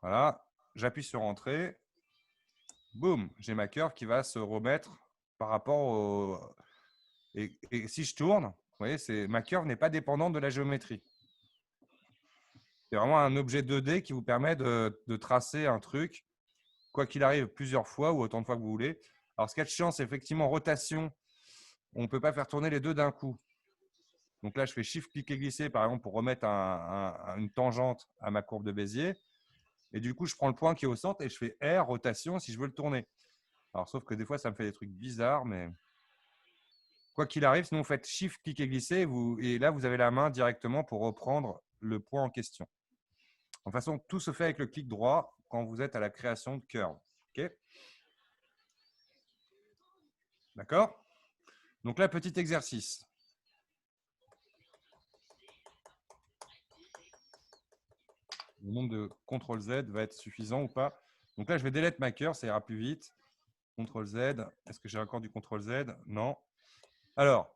Voilà, j'appuie sur Entrée. boum, j'ai ma curve qui va se remettre par rapport au… Et si je tourne, vous voyez, ma curve n'est pas dépendante de la géométrie. C'est vraiment un objet 2D qui vous permet de tracer un truc, quoi qu'il arrive, plusieurs fois ou autant de fois que vous voulez. Alors, ce qui est chiant, c'est effectivement rotation. On ne peut pas faire tourner les deux d'un coup. Donc là, je fais Shift, cliquer, glisser, par exemple, pour remettre une tangente à ma courbe de Bézier. Et du coup, je prends le point qui est au centre et je fais R, rotation, si je veux le tourner. Alors, sauf que des fois, ça me fait des trucs bizarres, mais quoi qu'il arrive, sinon, vous faites Shift, cliquer, glisser, et là, vous avez la main directement pour reprendre le point en question. De toute façon, tout se fait avec le clic droit quand vous êtes à la création de curve. OK ? D'accord ? Donc là, petit exercice. Le nombre de CTRL-Z va être suffisant ou pas. Donc là, je vais delete ma curve, ça ira plus vite. CTRL-Z. Est-ce que j'ai encore du CTRL-Z? Non. Alors,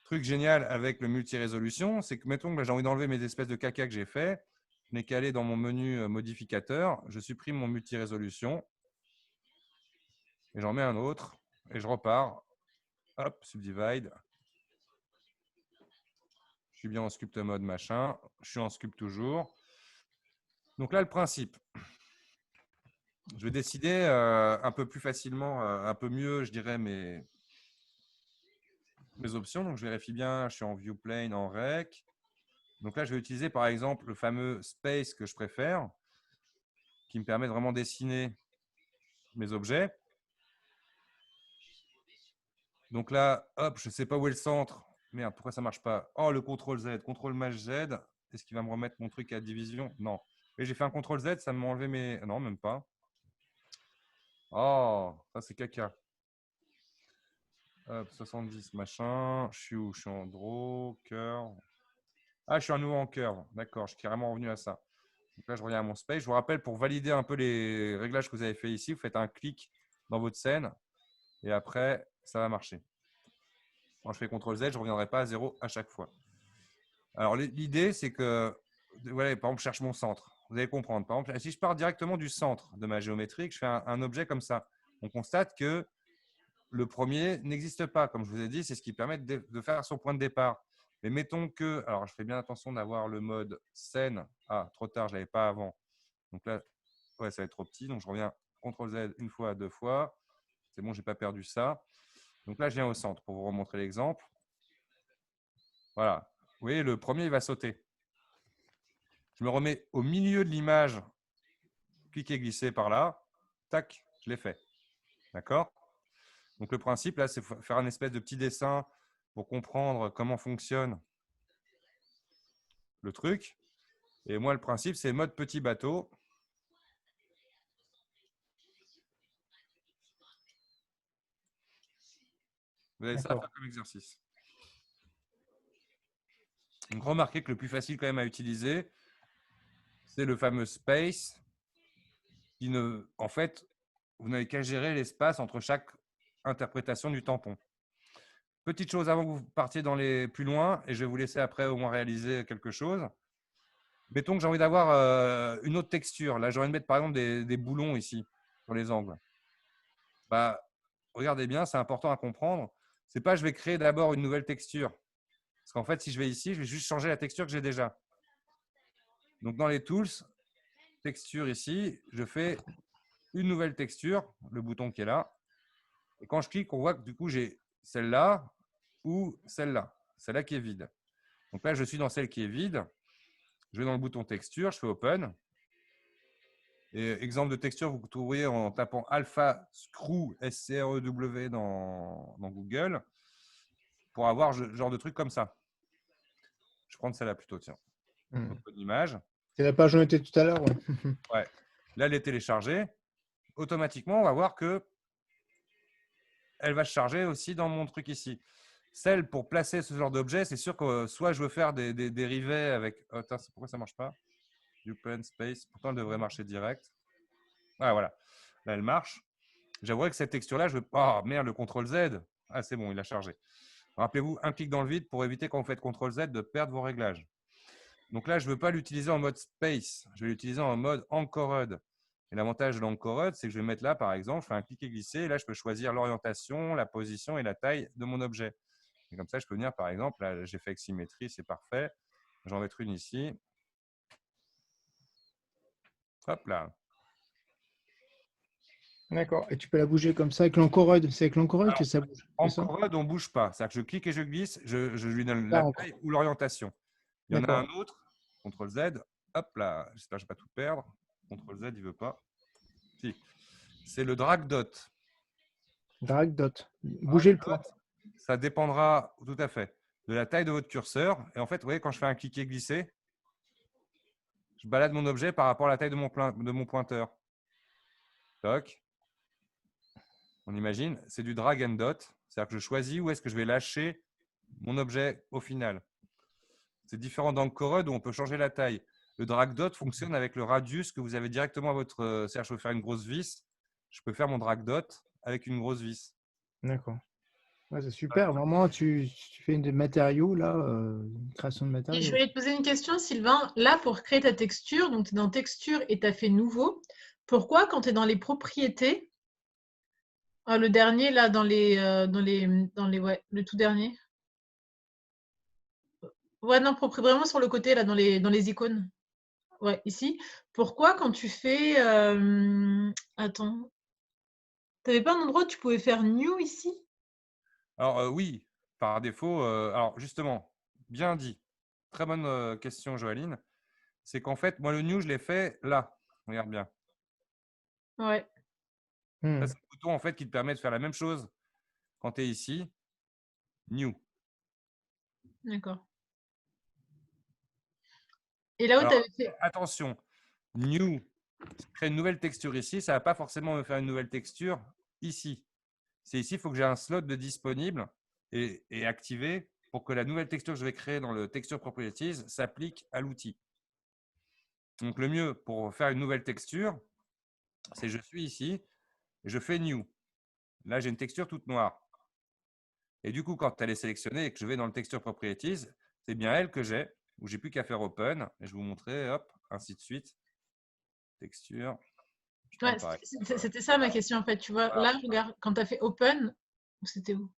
truc génial avec le multi-résolution, c'est que, mettons que j'ai envie d'enlever mes espèces de caca que j'ai fait. Je n'ai qu'à aller dans mon menu modificateur. Je supprime mon multi-résolution. Et j'en mets un autre. Et je repars. Hop, subdivide. Je suis bien en sculpt mode machin. Je suis en sculpt toujours. Donc là, le principe. Je vais décider un peu plus facilement, un peu mieux, je dirais, mes options. Donc, je vérifie bien, je suis en view plane, en rec. Donc là, je vais utiliser par exemple le fameux space que je préfère, qui me permet de vraiment dessiner mes objets. Donc là, hop, je ne sais pas où est le centre. Merde, pourquoi ça ne marche pas? Oh, le CTRL-Z, CTRL-MAJ-Z. Est-ce qu'il va me remettre mon truc à division? Non. Et j'ai fait un CTRL-Z, ça m'a enlevé mes… Non, même pas. Oh, ça c'est caca. Hop, 70, machin. Je suis où? Je suis en draw, curve. Ah, je suis à nouveau en curve. D'accord, je suis carrément revenu à ça. Donc là, je reviens à mon space. Je vous rappelle, pour valider un peu les réglages que vous avez fait ici, vous faites un clic dans votre scène et après, ça va marcher. Quand je fais CTRL-Z, je ne reviendrai pas à 0 à chaque fois. Alors, l'idée, c'est que, voilà, par exemple, je cherche mon centre. Vous allez comprendre. Par exemple, si je pars directement du centre de ma géométrie, que je fais un objet comme ça, on constate que le premier n'existe pas. Comme je vous ai dit, c'est ce qui permet de faire son point de départ. Mais mettons que, alors je fais bien attention d'avoir le mode scène. Ah, trop tard, je ne l'avais pas avant. Donc là, ouais, ça va être trop petit. Donc je reviens CTRL-Z une fois, deux fois. C'est bon, je n'ai pas perdu ça. Donc là, je viens au centre pour vous remontrer l'exemple. Voilà. Vous voyez, le premier, il va sauter. Je me remets au milieu de l'image. Cliquez, glisser par là. Tac, je l'ai fait. D'accord ? Donc, le principe, là, c'est faire un espèce de petit dessin pour comprendre comment fonctionne le truc. Et moi, le principe, c'est mode petit bateau. Vous avez ça à faire comme exercice. Donc, remarquez que le plus facile quand même à utiliser, c'est le fameux space. Qui en fait, vous n'avez qu'à gérer l'espace entre chaque interprétation du tampon. Petite chose avant que vous partiez dans les plus loin, et je vais vous laisser après au moins réaliser quelque chose. Mettons que j'ai envie d'avoir une autre texture. Là, j'ai envie de mettre par exemple des boulons ici, sur les angles. Bah, regardez bien, c'est important à comprendre. C'est pas je vais créer d'abord une nouvelle texture. Parce qu'en fait, si je vais ici, je vais juste changer la texture que j'ai déjà. Donc, dans les tools, texture ici, je fais une nouvelle texture, le bouton qui est là. Et quand je clique, on voit que du coup, j'ai celle-là ou celle-là. Celle-là qui est vide. Donc là, je suis dans celle qui est vide. Je vais dans le bouton texture, je fais Open. Et exemple de texture, vous trouverez en tapant Alpha Screw, S-C-R-E-W dans Google, pour avoir ce genre de truc comme ça. Je vais prendre celle-là plutôt, tiens. Open image. C'est la page où on était tout à l'heure. Ouais. Là, elle est téléchargée. Automatiquement, on va voir que elle va se charger aussi dans mon truc ici. Celle pour placer ce genre d'objet, c'est sûr que soit je veux faire des dérivés avec… Oh, attends, pourquoi ça ne marche pas? Open Space. Pourtant, elle devrait marcher direct. Ah, voilà. Là, elle marche. J'avouerais que cette texture-là, je veux… Oh, merde, le CTRL-Z. Ah, c'est bon, il a chargé. Rappelez-vous, un clic dans le vide pour éviter quand vous faites CTRL-Z de perdre vos réglages. Donc là, je ne veux pas l'utiliser en mode Space. Je vais l'utiliser en mode Anchored. Et l'avantage de l'Anchorud, c'est que je vais mettre là, par exemple, je fais un cliquer glisser. Et là, je peux choisir l'orientation, la position et la taille de mon objet. Et comme ça, je peux venir, par exemple, là, j'ai fait avec symétrie, c'est parfait. J'en vais mettre une ici. Hop là. D'accord. Et tu peux la bouger comme ça avec l'Anchorud. C'est avec l'Anchorud que ça bouge. C'est ça? Anchorud, on ne bouge pas. C'est-à-dire que je clique et je glisse, je lui donne Ah, la encore. taille ou l'orientation. Il y en a un D'accord. autre, CTRL Z. Hop là, j'espère que je ne vais pas tout perdre. CTRL Z, il ne veut pas. Si. C'est le drag dot. Drag dot. Drag Bouger le point. dot, ça dépendra tout à fait de la taille de votre curseur. Et en fait, vous voyez, quand je fais un cliquer glisser, je balade mon objet par rapport à la taille de mon pointeur. Toc. On imagine, c'est du drag and dot. C'est-à-dire que je choisis où est-ce que je vais lâcher mon objet au final. C'est différent d'Anchorud où on peut changer la taille. Le drag dot fonctionne avec le radius que vous avez directement à votre… C'est-à-dire que je veux faire une grosse vis, je peux faire mon drag dot avec une grosse vis. D'accord. Ouais, c'est super. Vraiment, tu fais des matériaux, là, une création de Et matériaux. je voulais te poser une question, Sylvain. Là, pour créer ta texture, donc tu es dans texture et tu as fait nouveau. Pourquoi, quand tu es dans les propriétés, le dernier, là, ouais, le tout dernier. Ouais, non, vraiment sur le côté, là, dans les icônes. Ouais, ici. Pourquoi, quand tu fais. Attends. T'avais pas un endroit où tu pouvais faire new ici? Alors oui, par défaut, alors justement, bien dit. Très bonne question, Joaline. C'est qu'en fait, moi, le new, je l'ai fait là. Regarde bien. Ouais, Ça, c'est le bouton en fait, qui te permet de faire la même chose quand tu es ici. New. d'accord. Et là où tu Alors, avais fait. attention, new, créer une nouvelle texture ici, ça ne va pas forcément me faire une nouvelle texture ici. C'est ici, il faut que j'ai un slot de disponible et activé pour que la nouvelle texture que je vais créer dans le Texture Properties s'applique à l'outil. Donc, le mieux pour faire une nouvelle texture, c'est je suis ici et je fais New. Là, j'ai une texture toute noire. Et du coup, quand elle est sélectionnée et que je vais dans le Texture Properties, c'est bien elle que j'ai, où j'ai plus qu'à faire Open. Et je vais vous montrer, hop, ainsi de suite. Texture. Ouais, Pareil. c'était ça ma question en fait. Tu vois, Voilà. là, regarde, quand tu as fait open, c'était où?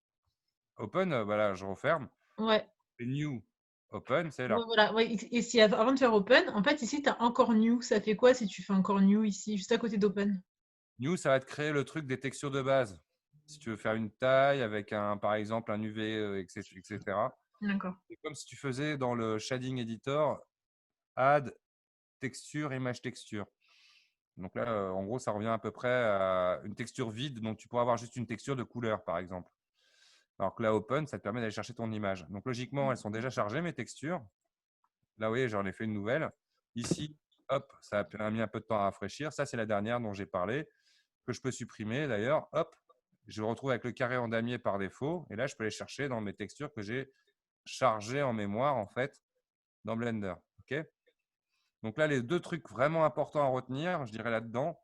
Open, voilà, je referme. Ouais, Et New, Open, c'est ouais, là. voilà. Ouais, et si avant de faire open, en fait, ici, tu as encore new. Ça fait quoi si tu fais encore new ici, juste à côté d'open? New, ça va te créer le truc des textures de base. Si tu veux faire une taille avec, par exemple, un UV, etc. D'accord. C'est comme si tu faisais dans le Shading Editor, Add, Texture, Image Texture. Donc là, en gros, ça revient à peu près à une texture vide. Donc, tu pourras avoir juste une texture de couleur, par exemple. Alors que là, Open, ça te permet d'aller chercher ton image. Donc, logiquement, elles sont déjà chargées, mes textures. Là, vous voyez, j'en ai fait une nouvelle. Ici, hop, ça a mis un peu de temps à rafraîchir. Ça, c'est la dernière dont j'ai parlé, que je peux supprimer d'ailleurs. Hop, je me retrouve avec le carré en damier par défaut. Et là, je peux aller chercher dans mes textures que j'ai chargées en mémoire, en fait, dans Blender. OK. Donc là, les deux trucs vraiment importants à retenir, je dirais là-dedans.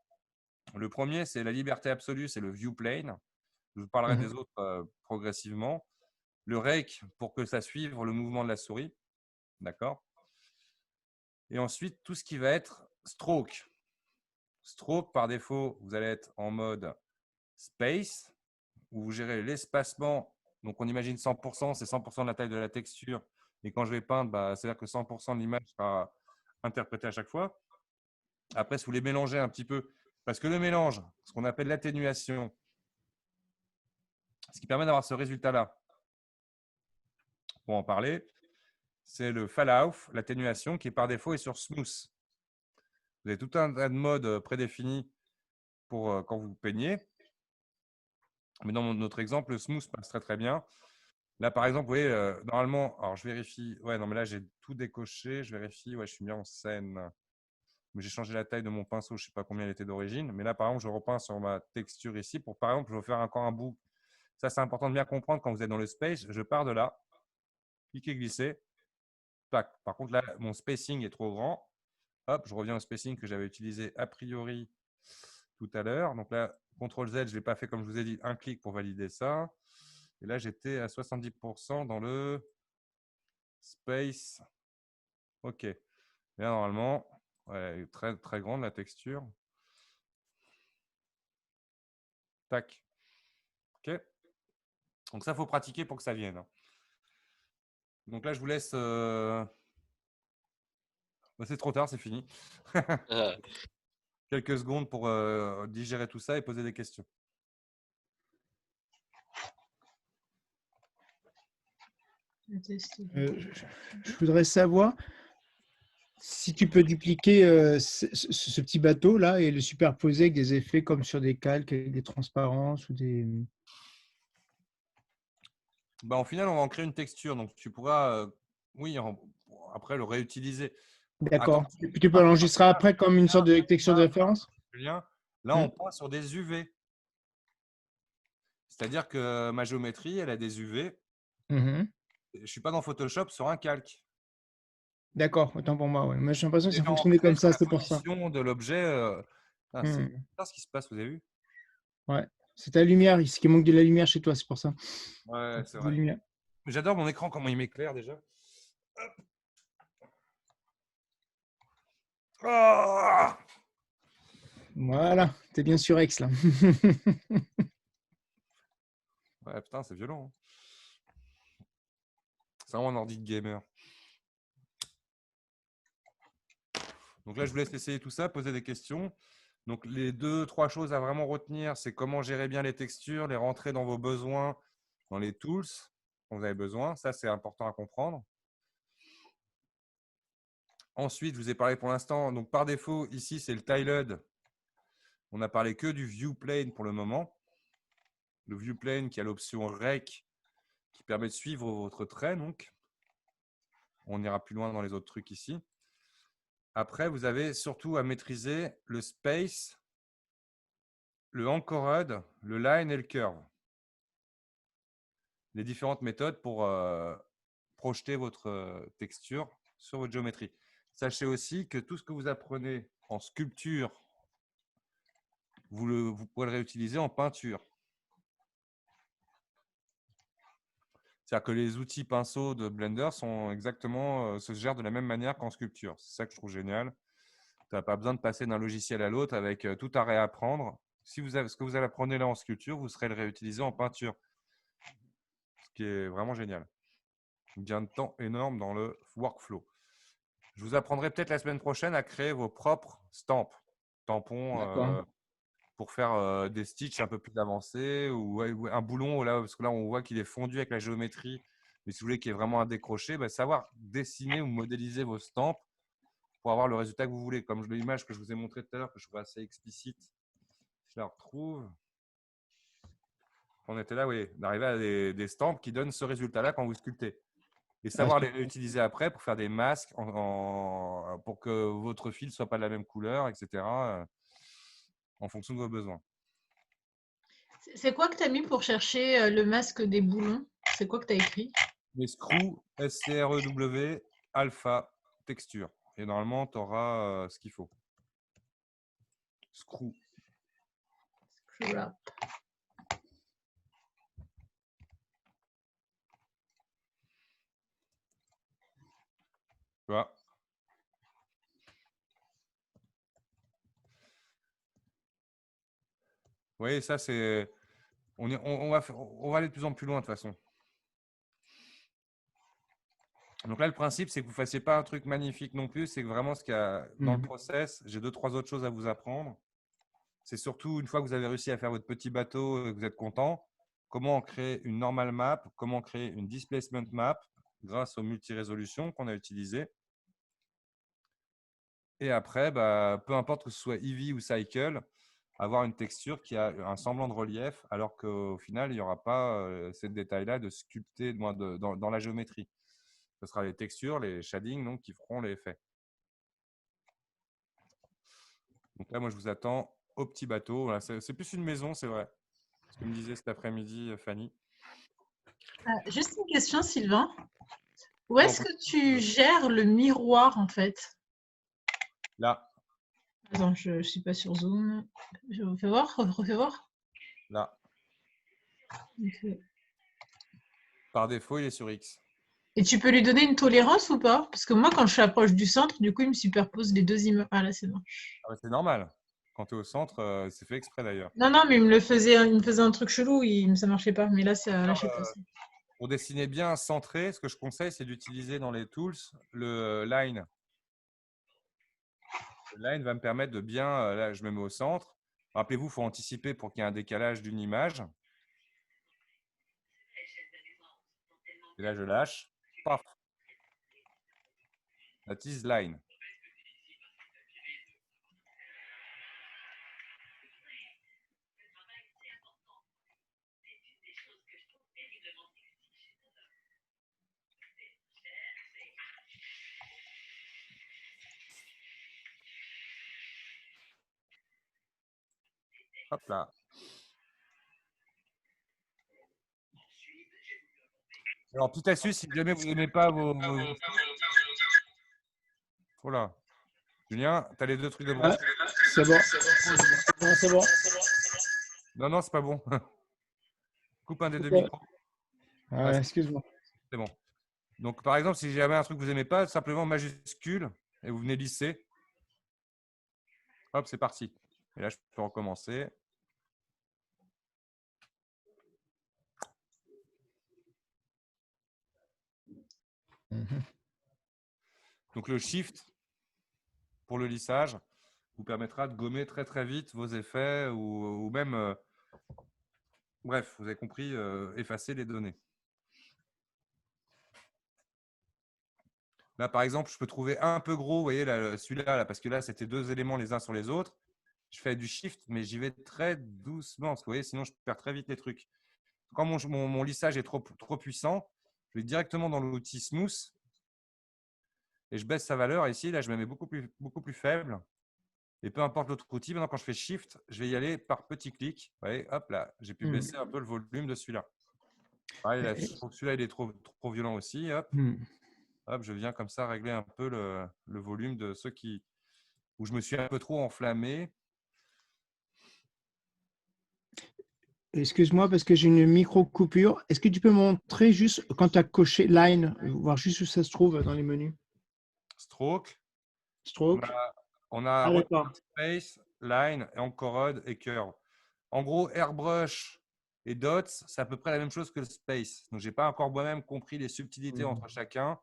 Le premier, c'est la liberté absolue, c'est le view plane. Je vous parlerai des autres progressivement. Le rake pour que ça suive le mouvement de la souris. D'accord. Et ensuite, tout ce qui va être stroke. Stroke, par défaut, vous allez être en mode space, où vous gérez l'espacement. Donc, on imagine 100%, c'est 100% de la taille de la texture. Et quand je vais peindre, c'est-à-dire que 100% de l'image sera interprétée à chaque fois. Après, si vous voulez mélanger un petit peu, parce que le mélange, ce qu'on appelle l'atténuation, ce qui permet d'avoir ce résultat-là, pour en parler, c'est le fall-off, l'atténuation, qui par défaut est sur smooth. Vous avez tout un tas de modes prédéfinis pour quand vous peignez. Mais dans notre exemple, le smooth passe très très bien. Là, par exemple, vous voyez, normalement, alors je vérifie. Ouais, non, mais là, j'ai tout décoché. Je vérifie. Ouais, je suis bien en scène. Mais j'ai changé la taille de mon pinceau. Je ne sais pas combien il était d'origine. Mais là, par exemple, je repeins sur ma texture ici. Pour, par exemple, je vais faire encore un bout. Ça, c'est important de bien comprendre quand vous êtes dans le space. Je pars de là. Cliquez, glisser. Tac. Par contre, là, mon spacing est trop grand. Hop, je reviens au spacing que j'avais utilisé a priori tout à l'heure. Donc là, CTRL Z, je ne l'ai pas fait comme je vous ai dit, un clic pour valider ça. Et là, j'étais à 70% dans le space. OK. Et là, normalement, ouais, très, très grande la texture. Tac. OK. Donc ça, il faut pratiquer pour que ça vienne. Donc là, je vous laisse… c'est trop tard, c'est fini. Ah. Quelques secondes pour digérer tout ça et poser des questions. Je voudrais savoir si tu peux dupliquer ce petit bateau là et le superposer avec des effets comme sur des calques, avec des transparences ou des… Bah, en final, on va en créer une texture. Donc, tu pourras, oui, après le réutiliser. D'accord. Attention, Et puis tu peux l'enregistrer après comme une sorte de texture de référence? Julien, là, on pointe sur des UV. C'est-à-dire que ma géométrie, elle a des UV. Mhm. Je ne suis pas dans Photoshop sur un calque. D'accord, autant pour moi. Ouais. Mais j'ai l'impression que Et ça là, on fonctionnait crée comme sur ça, la c'est pour ça. position de l'objet. C'est bizarre ce qui se passe, vous avez vu? Ouais. C'est ta lumière, ce qui manque de la lumière chez toi, c'est pour ça. Ouais, c'est De vrai. lumière. J'adore mon écran, comment il m'éclaire déjà. Ah Voilà, t'es bien sur X là. ouais, putain, c'est violent. C'est vraiment un ordi de gamer. Donc là, je vous laisse essayer tout ça, poser des questions. Donc les 2-3 choses à vraiment retenir, c'est comment gérer bien les textures, les rentrer dans vos besoins, dans les tools dont vous avez besoin. Ça, c'est important à comprendre. Ensuite, je vous ai parlé pour l'instant, donc par défaut, ici, c'est le tiled. On n'a parlé que du view plane pour le moment. Le view plane qui a l'option rec qui permet de suivre votre trait. Donc, on ira plus loin dans les autres trucs ici. Après, vous avez surtout à maîtriser le space, le anchored, le line et le curve. Les différentes méthodes pour projeter votre texture sur votre géométrie. Sachez aussi que tout ce que vous apprenez en sculpture, vous pourrez le réutiliser en peinture. C'est-à-dire que les outils pinceaux de Blender sont exactement, se gèrent de la même manière qu'en sculpture. C'est ça que je trouve génial. Tu n'as pas besoin de passer d'un logiciel à l'autre avec tout à réapprendre. Si vous avez, ce que vous allez apprendre là en sculpture, vous serez le réutiliser en peinture. Ce qui est vraiment génial. Un gain de temps énorme dans le workflow. Je vous apprendrai peut-être la semaine prochaine à créer vos propres stamps, tampons, pour faire des stitches un peu plus avancés ou un boulon, là, parce que là, on voit qu'il est fondu avec la géométrie. Mais si vous voulez qu'il y ait vraiment un décroché, savoir dessiner ou modéliser vos stamps pour avoir le résultat que vous voulez. Comme l'image que je vous ai montrée tout à l'heure, que je trouve assez explicite. Je la retrouve. On était là, oui, d'arriver à des stamps qui donnent ce résultat-là quand vous sculptez. Et savoir les réutiliser après pour faire des masques pour que votre fil ne soit pas de la même couleur, etc. En fonction de vos besoins. C'est quoi que tu as mis pour chercher le masque des boulons? C'est quoi que tu as écrit? Les screws, SCREW, alpha, texture. Et normalement, tu auras ce qu'il faut. Screw. Screw up. Voilà. Vous voyez, ça, c'est… On va aller de plus en plus loin, de toute façon. Donc là, le principe, c'est que vous ne fassiez pas un truc magnifique non plus. C'est que vraiment ce qu'il y a dans le process. J'ai 2-3 autres choses à vous apprendre. C'est surtout, une fois que vous avez réussi à faire votre petit bateau et que vous êtes content, comment créer une normal map, comment créer une displacement map grâce aux multi-résolutions qu'on a utilisées. Et après, peu importe que ce soit Eevee ou Cycle, avoir une texture qui a un semblant de relief, alors qu'au final, il n'y aura pas ces détails-là de sculpter dans la géométrie. Ce sera les textures, les shadings donc, qui feront l'effet. Donc là, moi, je vous attends au petit bateau. Voilà, c'est plus une maison, c'est vrai. Ce que me disait cet après-midi Fanny. Juste une question, Sylvain. Où est-ce que tu gères le miroir, en fait? Là. Attends, je ne suis pas sur Zoom. Je refais voir, refais voir. Là. Okay. Par défaut, il est sur X. Et tu peux lui donner une tolérance ou pas? Parce que moi, quand je suis proche du centre, du coup, il me superpose les deux immeubles. Ah là, c'est bon. Ah, c'est normal. Quand tu es au centre, c'est fait exprès d'ailleurs. Non, non, mais il me faisait un truc chelou, ça marchait pas. Mais là, là, je sais pas. Pour dessiner bien centré, ce que je conseille, c'est d'utiliser dans les tools le line. Le line va me permettre de bien, là, je me mets au centre. Rappelez-vous, il faut anticiper pour qu'il y ait un décalage d'une image. Et là, je lâche. Paf. That is line. Hop là. Alors, petite astuce, si jamais vous n'aimez pas Voilà. Julien, tu as les deux trucs de brosse. C'est bon. C'est bon. Non, non, c'est pas bon. Coupe un des deux Ok. micros. Ouais, excuse-moi. C'est bon. Donc, par exemple, si jamais un truc que vous n'aimez pas, simplement majuscule et vous venez lisser. Hop, c'est parti. Et là, je peux recommencer. Donc, le Shift pour le lissage vous permettra de gommer très, très vite vos effets ou même, bref, vous avez compris, effacer les données. Là, par exemple, je peux trouver un peu gros, vous voyez, celui-là, là, parce que là, c'était deux éléments les uns sur les autres. Je fais du shift, mais j'y vais très doucement, parce que vous voyez, sinon, je perds très vite les trucs. Quand mon lissage est trop puissant, je vais directement dans l'outil Smooth et je baisse sa valeur. Ici, là, je me mets beaucoup plus faible. Et peu importe l'autre outil, maintenant, quand je fais Shift, je vais y aller par petits clics. Vous voyez, hop là, j'ai pu baisser un peu le volume de celui-là. Pareil, là, je trouve que celui-là, il est trop violent aussi. Hop. Hop, je viens comme ça régler un peu le volume de ceux où je me suis un peu trop enflammé. Excuse-moi parce que j'ai une micro-coupure. Est-ce que tu peux montrer juste quand tu as coché line, voir juste où ça se trouve dans les menus? Stroke. Stroke. On a d'accord. Space, Line, Anchorod et Curve. En gros, Airbrush et Dots, c'est à peu près la même chose que le Space. Donc, je n'ai pas encore moi-même compris les subtilités entre chacun.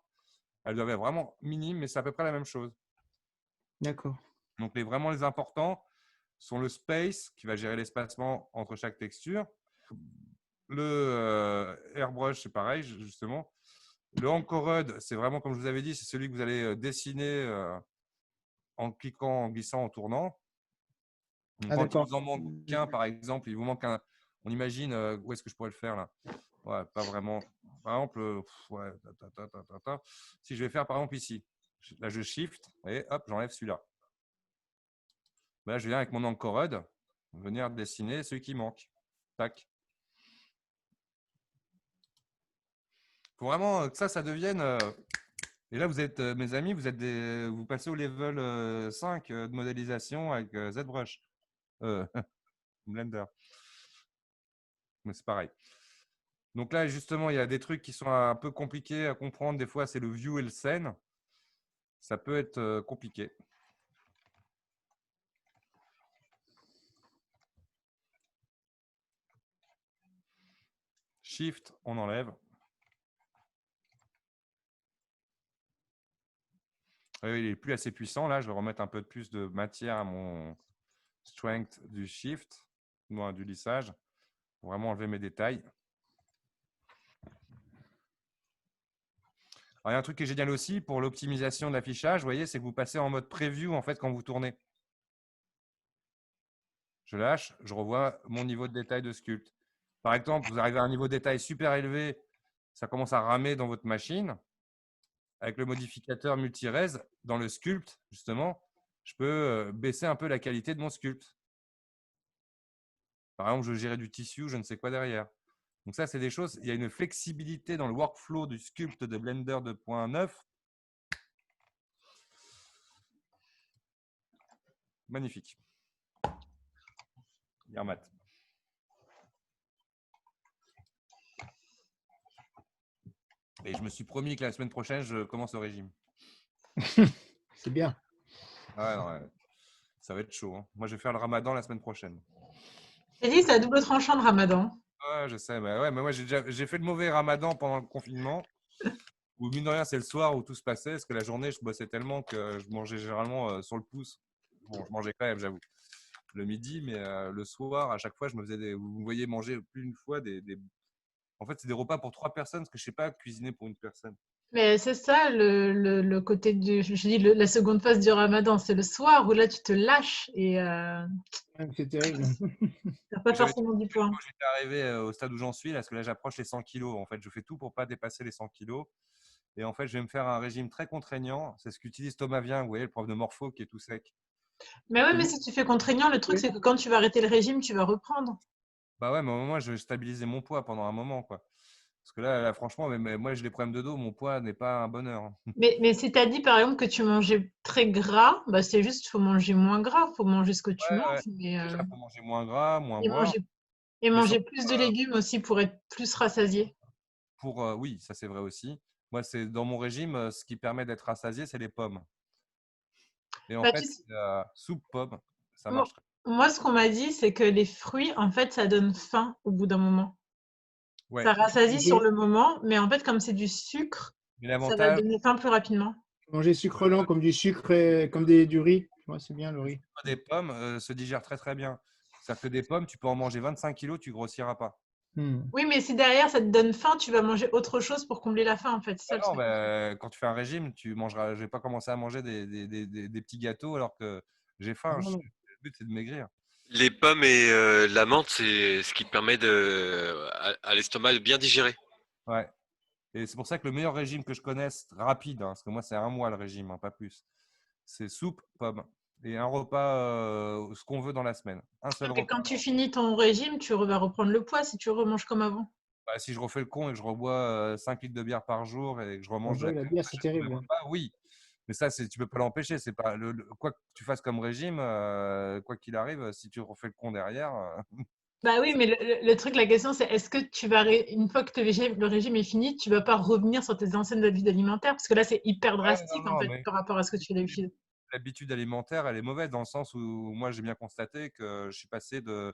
Elles doivent être vraiment minimes, mais c'est à peu près la même chose. D'accord. Donc, vraiment les importants sont le Space, qui va gérer l'espacement entre chaque texture. Le Airbrush, c'est pareil, justement. Le Anchorod, c'est vraiment, comme je vous avais dit, c'est celui que vous allez dessiner en cliquant, en glissant, en tournant. Donc, quand il vous en manque qu'un, par exemple, il vous manque un. On imagine, où est-ce que je pourrais le faire là? Ouais, pas vraiment. Par exemple, ouais, si je vais faire par exemple ici, là je shift et hop, j'enlève celui-là. Là, je viens avec mon Anchorod venir dessiner celui qui manque. Tac. Il faut vraiment que ça devienne. Et là, vous êtes, mes amis, vous passez au level 5 de modélisation avec ZBrush. Blender. Mais c'est pareil. Donc là, justement, il y a des trucs qui sont un peu compliqués à comprendre. Des fois, c'est le view et le scène. Ça peut être compliqué. Shift, on enlève. Il n'est plus assez puissant. Là, je vais remettre un peu plus de matière à mon strength du shift, du lissage, pour vraiment enlever mes détails. Alors, il y a un truc qui est génial aussi pour l'optimisation de l'affichage, vous voyez, c'est que vous passez en mode preview en fait quand vous tournez. Je lâche, je revois mon niveau de détail de sculpt. Par exemple, vous arrivez à un niveau de détail super élevé, ça commence à ramer dans votre machine. Avec le modificateur multi-res, dans le sculpt, justement, je peux baisser un peu la qualité de mon sculpt. Par exemple, je gérais du tissu, je ne sais quoi derrière. Donc ça, c'est des choses, il y a une flexibilité dans le workflow du sculpt de Blender 2.9. Magnifique. Yermat. Et je me suis promis que la semaine prochaine, je commence au régime. C'est bien. Ouais, ouais. Ça va être chaud, hein. Moi, je vais faire le ramadan la semaine prochaine. J'ai dit, c'est à double tranchant de Ramadan. Ouais, je sais. Mais moi, j'ai fait le mauvais ramadan pendant le confinement. Où, mine de rien, c'est le soir où tout se passait. Parce que la journée, je bossais tellement que je mangeais généralement sur le pouce. Bon, je mangeais quand même, j'avoue, le midi. Mais le soir, à chaque fois, je me faisais vous me voyez manger plus d'une fois En fait, c'est des repas pour 3 personnes. Parce que je ne sais pas cuisiner pour une personne. Mais c'est ça le côté je dis la seconde phase du Ramadan, c'est le soir où là tu te lâches et C'est terrible. t'as pas J'avais forcément du poids. quand j'étais arrivé au stade où j'en suis, là, parce que là, j'approche les 100 kilos. En fait, je fais tout pour pas dépasser les 100 kilos. Et en fait, je vais me faire un régime très contraignant. C'est ce qu'utilise Thomas Vien, vous voyez, le prof de morpho qui est tout sec. Mais ouais, Et mais lui, si tu fais contraignant, le truc c'est que quand tu vas arrêter le régime, tu vas reprendre. bah ouais, mais au moment, je vais stabiliser mon poids pendant un moment, quoi. Parce que là, franchement, mais moi, j'ai des problèmes de dos. Mon poids n'est pas un bonheur, hein. Mais si tu as dit par exemple que tu mangeais très gras, bah c'est juste faut manger moins gras, faut manger ce que tu Ouais, ouais. manges, mais Déjà, faut manger moins gras, moins et boire. manger et Mais manger surtout, plus de légumes aussi pour être plus rassasié. oui, ça c'est vrai aussi. Moi, c'est dans mon régime, ce qui permet d'être rassasié, c'est les pommes. Et en Bah, fait, soupe pomme, ça Mo- marche très moi, ce qu'on m'a dit, c'est que les fruits, en fait, ça donne faim au bout d'un moment. bien. Ça Ouais. rassasie sur Manger, le moment, mais en fait, comme c'est du sucre, Mais ça va l'avantage, donner faim plus rapidement. manger sucre lent comme du sucre, comme du riz. Ouais, c'est bien le riz. des pommes se digère très très bien. C'est-à-dire que des pommes, tu peux en manger 25 kilos, tu grossiras pas. Hmm. Oui, mais si derrière, ça te donne faim, tu vas manger autre chose pour combler la faim, en fait. C'est ça Ah le non, truc. quand tu fais un régime, tu mangeras. Je vais pas commencer à manger des petits gâteaux alors que j'ai Ah faim. non, non. Le but, c'est de maigrir. Les pommes et la menthe, c'est ce qui te permet à l'estomac de bien digérer. Ouais. Et c'est pour ça que le meilleur régime que je connaisse, rapide, hein, parce que moi, c'est un mois le régime, hein, pas plus, c'est soupe, pommes. Et un repas, ce qu'on veut dans la semaine. Un seul Et repas. quand tu finis ton régime, vas reprendre le poids si tu remanges comme avant. Bah, si je refais le con et que je rebois 5 litres de bière par jour et que je Ah remange bah oui, la bière, c'est tous les terrible. repas, oui. Mais ça, tu peux pas l'empêcher. C'est pas quoi que tu fasses comme régime, quoi qu'il arrive, si tu refais le con derrière. Bah oui, mais le truc, la question, c'est est-ce que une fois que le régime est fini, tu vas pas revenir sur tes anciennes habitudes alimentaires? Parce que là, c'est hyper Ouais, non, drastique, en non, fait, mais par rapport à ce que tu fais d'habitude. l'habitude alimentaire, elle est mauvaise dans le sens où moi, j'ai bien constaté que je suis passé de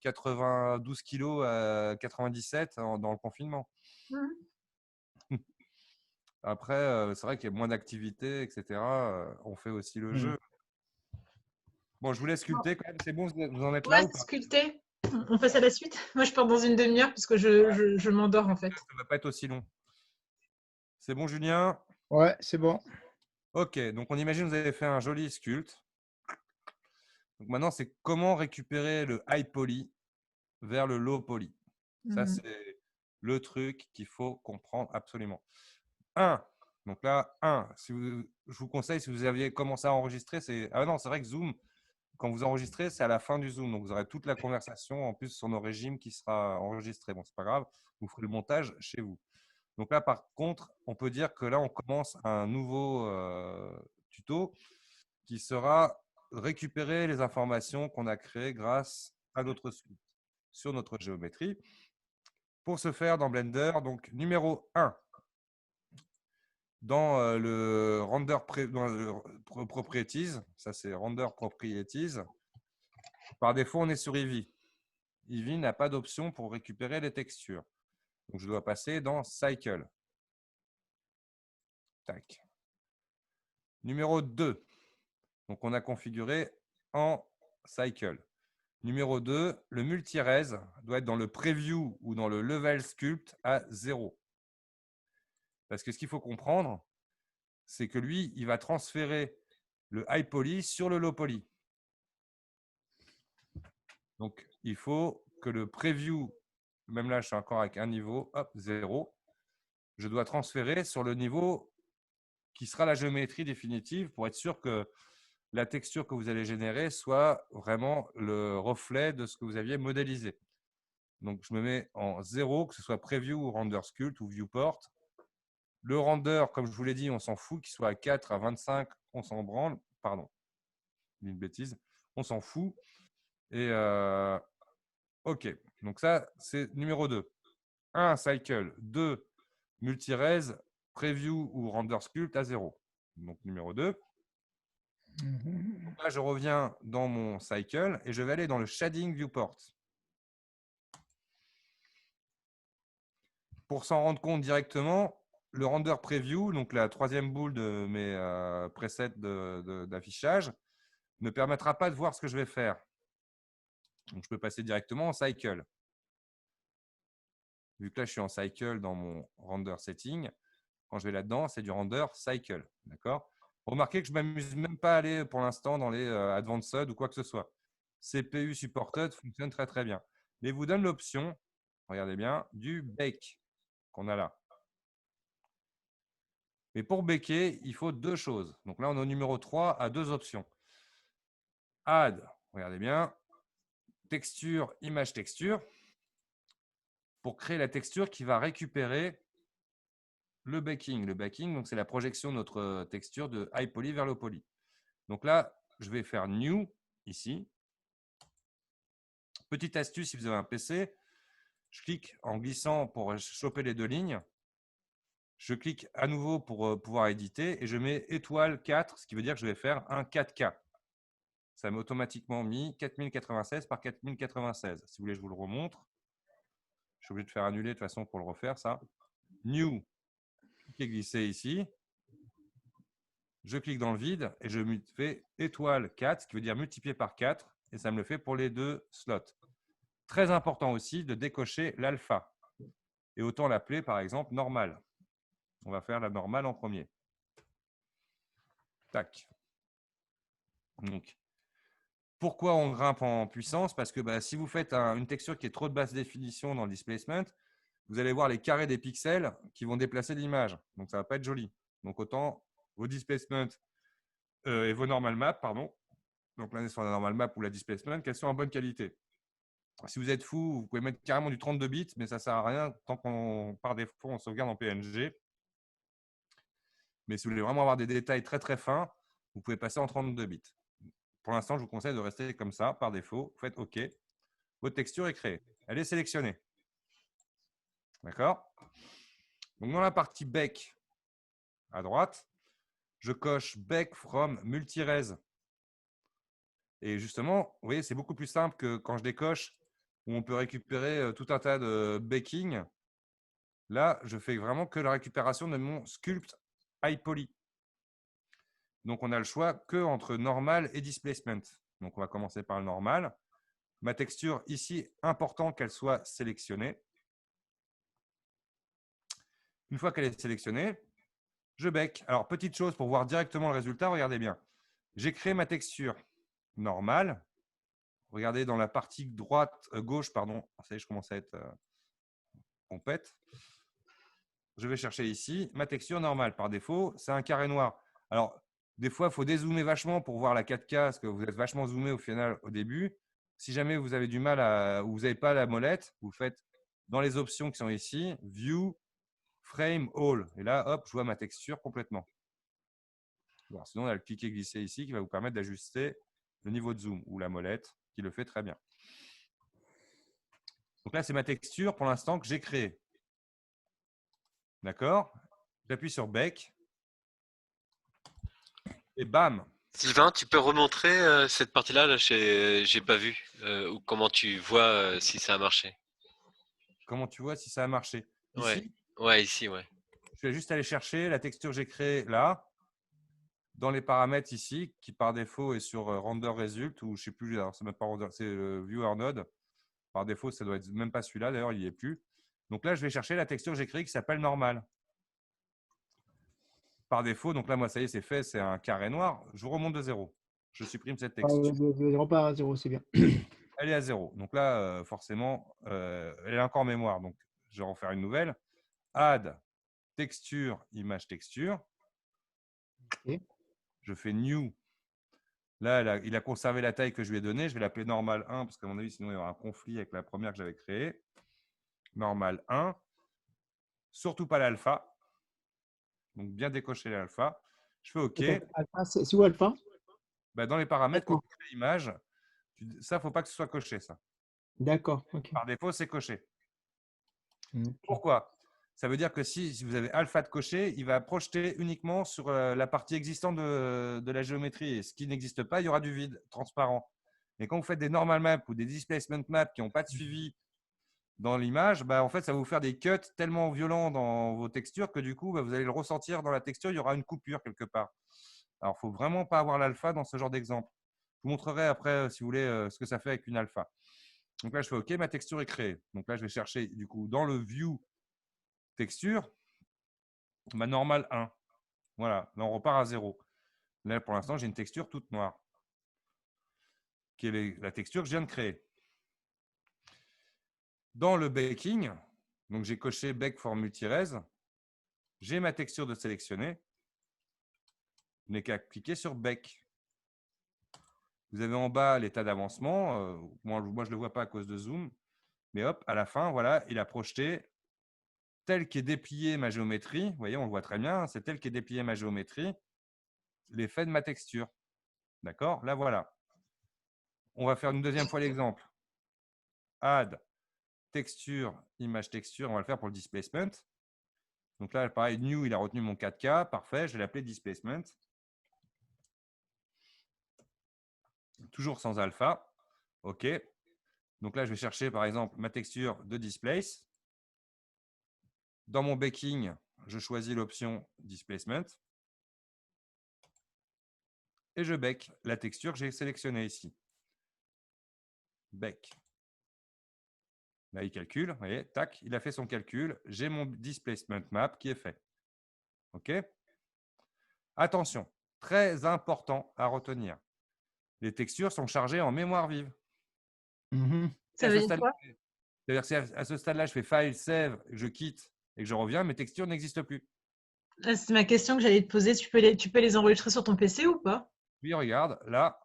92 kilos à 97 dans le confinement. Mhm. Après, c'est vrai qu'il y a moins d'activités, etc. On fait aussi le Hmm. jeu. Bon, je vous laisse Bon. sculpter quand même. C'est bon, vous en êtes là Ouais, ou pas? sculpter. On passe à la suite. Moi, je pars dans une demi-heure parce que je m'endors, en fait. Ça va pas être aussi long. C'est bon, Julien? Ouais, c'est bon. Ok, donc on imagine que vous avez fait un joli sculpte. Donc maintenant, c'est comment récupérer le high poly vers le low poly. Ça, Mhm. c'est le truc qu'il faut comprendre absolument. Donc là, je vous conseille, si vous aviez commencé à enregistrer, Ah non, c'est vrai que Zoom, quand vous enregistrez, c'est à la fin du Zoom. Donc vous aurez toute la conversation en plus sur nos régimes qui sera enregistrée. Bon, c'est pas grave, vous ferez le montage chez vous. Donc là, par contre, on peut dire que là, on commence un nouveau tuto qui sera récupérer les informations qu'on a créées grâce à notre sculpte sur notre géométrie. Pour ce faire, dans Blender, donc numéro 1, dans le Render Properties, ça c'est Render Properties, par défaut, on est sur Eevee. Eevee n'a pas d'option pour récupérer les textures. Donc, je dois passer dans Cycle. Tac. Numéro 2. Donc, on a configuré en Cycle. Numéro 2, le multi-res doit être dans le Preview ou dans le Level Sculpt à 0. Parce que ce qu'il faut comprendre, c'est que lui, il va transférer le high poly sur le low poly. Donc, il faut que le preview, même là, je suis encore avec un niveau, hop, 0. Je dois transférer sur le niveau qui sera la géométrie définitive pour être sûr que la texture que vous allez générer soit vraiment le reflet de ce que vous aviez modélisé. Donc, je me mets en 0, que ce soit preview ou render sculpt ou viewport. Le render, comme je vous l'ai dit, on s'en fout, qu'il soit à 4, à 25, on s'en branle. Pardon, une bêtise. On s'en fout. Et OK. Donc ça, c'est numéro 2. 1, cycle. 2, multi-res, preview ou render sculpt à 0. Donc numéro 2. Donc là, je reviens dans mon cycle et je vais aller dans le shading viewport. Pour s'en rendre compte directement, le render preview, donc la troisième boule de mes presets d'affichage, ne permettra pas de voir ce que je vais faire. Donc, je peux passer directement en cycle. Vu que là, je suis en cycle dans mon render setting, quand je vais là-dedans, c'est du render cycle. D'accord ? Remarquez que je ne m'amuse même pas à aller pour l'instant dans les advanced ou quoi que ce soit. CPU supported fonctionne très très bien. Mais il vous donne l'option, regardez bien, du bake qu'on a là. Mais pour baker, il faut deux choses. Donc là, on est au numéro 3 à deux options. Add, regardez bien, texture, image texture, pour créer la texture qui va récupérer le baking. Le baking, donc c'est la projection de notre texture de high poly vers low poly. Donc là, je vais faire new ici. Petite astuce, si vous avez un PC, je clique en glissant pour choper les deux lignes. Je clique à nouveau pour pouvoir éditer et je mets étoile 4, ce qui veut dire que je vais faire un 4K. Ça m'a automatiquement mis 4096 par 4096. Si vous voulez, je vous le remontre. Je suis obligé de faire annuler de toute façon pour le refaire, ça. New, cliquez glisser ici. Je clique dans le vide et je fais étoile 4, ce qui veut dire multiplié par 4. Et ça me le fait pour les deux slots. Très important aussi de décocher l'alpha. Et autant l'appeler par exemple normal. On va faire la normale en premier. Tac. Donc, pourquoi on grimpe en puissance? Parce que si vous faites une texture qui est trop de basse définition dans le displacement, vous allez voir les carrés des pixels qui vont déplacer l'image. Donc, ça ne va pas être joli. Donc, autant vos displacements et vos normal maps, pardon. Donc, là, on est sur la normal map ou la displacement, qu'elles sont en bonne qualité. Si vous êtes fou, vous pouvez mettre carrément du 32 bits, mais ça ne sert à rien tant qu'on, par défaut, on sauvegarde en PNG. Mais si vous voulez vraiment avoir des détails très, très fins, vous pouvez passer en 32 bits. Pour l'instant, je vous conseille de rester comme ça, par défaut. Vous faites OK. Votre texture est créée. Elle est sélectionnée. D'accord? Donc, dans la partie Bake, à droite, je coche Bake from Multi-Res. Et justement, vous voyez, c'est beaucoup plus simple que quand je décoche, où on peut récupérer tout un tas de baking. Là, je fais vraiment que la récupération de mon sculpt high poly. Donc, on a le choix que entre normal et displacement. Donc, on va commencer par le normal. Ma texture, ici, important qu'elle soit sélectionnée. Une fois qu'elle est sélectionnée, je bake. Alors, petite chose pour voir directement le résultat, regardez bien. J'ai créé ma texture normale. Regardez dans la partie gauche, pardon. Ça y est, je commence à être pompette. Je vais chercher ici ma texture normale. Par défaut, c'est un carré noir. Alors, des fois, il faut dézoomer vachement pour voir la 4K, parce que vous êtes vachement zoomé au final au début. Si jamais vous avez du mal ou vous n'avez pas la molette, vous faites dans les options qui sont ici, View, Frame, All. Et là, hop, je vois ma texture complètement. Bon, sinon, on a le cliquer glisser ici qui va vous permettre d'ajuster le niveau de zoom ou la molette qui le fait très bien. Donc là, c'est ma texture pour l'instant que j'ai créée. D'accord? J'appuie sur Bake. Et bam! Sylvain, tu peux remontrer cette partie-là? Là, j'ai pas vu. Ou comment tu vois si ça a marché? Comment tu vois si ça a marché? Ici? Ouais. Ouais, ici, ouais. Je vais juste aller chercher la texture que j'ai créée là, dans les paramètres ici, qui par défaut est sur Render Result, ou je ne sais plus, c'est même pas Render, c'est le Viewer Node. Par défaut, ça doit être même pas celui-là, d'ailleurs, il n'y est plus. Donc là, je vais chercher la texture que j'ai créée qui s'appelle Normal. Par défaut, donc là, moi, ça y est, c'est fait, c'est un carré noir. Je vous remonte de 0. Je supprime cette texture. De 0 pas à 0, c'est bien. Elle est à 0. Donc là, forcément, elle est encore en mémoire. Donc, je vais en faire une nouvelle. Add, texture, image texture. Okay. Je fais new. Là, il a conservé la taille que je lui ai donnée. Je vais l'appeler normal 1 parce qu'à mon avis, sinon, il y aura un conflit avec la première que j'avais créée. Normal 1. Surtout pas l'alpha. Donc, bien décocher l'alpha. Je fais OK. C'est où alpha? Dans les paramètres, quand tu crées l'image, ça, il ne faut pas que ce soit coché. Ça. D'accord. Okay. Par défaut, c'est coché. Okay. Pourquoi? Ça veut dire que si vous avez alpha de coché, il va projeter uniquement sur la partie existante de la géométrie. Et ce qui n'existe pas, il y aura du vide transparent. Et quand vous faites des normal maps ou des displacement maps qui n'ont pas de suivi dans l'image, bah, en fait, ça va vous faire des cuts tellement violents dans vos textures que du coup, bah, vous allez le ressentir dans la texture, il y aura une coupure quelque part. Alors, il ne faut vraiment pas avoir l'alpha dans ce genre d'exemple. Je vous montrerai après, si vous voulez, ce que ça fait avec une alpha. Donc là, je fais OK, ma texture est créée. Donc là, je vais chercher du coup dans le view texture, ma normale 1. Voilà, là, on repart à 0. Là, pour l'instant, j'ai une texture toute noire, qui est la texture que je viens de créer. Dans le baking, donc j'ai coché Bake for Multi-Res, j'ai ma texture de sélectionner. Je n'ai qu'à cliquer sur Bake. Vous avez en bas l'état d'avancement. Moi, je ne le vois pas à cause de zoom. Mais hop, à la fin, voilà, il a projeté tel qu'est dépliée ma géométrie. Vous voyez, on le voit très bien. C'est tel qu'est dépliée ma géométrie, l'effet de ma texture. D'accord? Là, voilà. On va faire une deuxième fois l'exemple. Add, texture, image texture. On va le faire pour le displacement. Donc là, pareil, new, il a retenu mon 4K. Parfait, je vais l'appeler displacement. Toujours sans alpha. OK. Donc là, je vais chercher, par exemple, ma texture de displace. Dans mon baking, je choisis l'option displacement. Et je bake la texture que j'ai sélectionnée ici. Bake. Là, il calcule. Vous voyez, tac, il a fait son calcul. J'ai mon displacement map qui est fait. OK. Attention, très important à retenir. Les textures sont chargées en mémoire vive. Ça veut dire quoi? C'est-à-dire si à ce stade-là, je fais File, Save, je quitte et que je reviens, mes textures n'existent plus. C'est ma question que j'allais te poser. Tu peux les enregistrer sur ton PC ou pas? Puis regarde, là,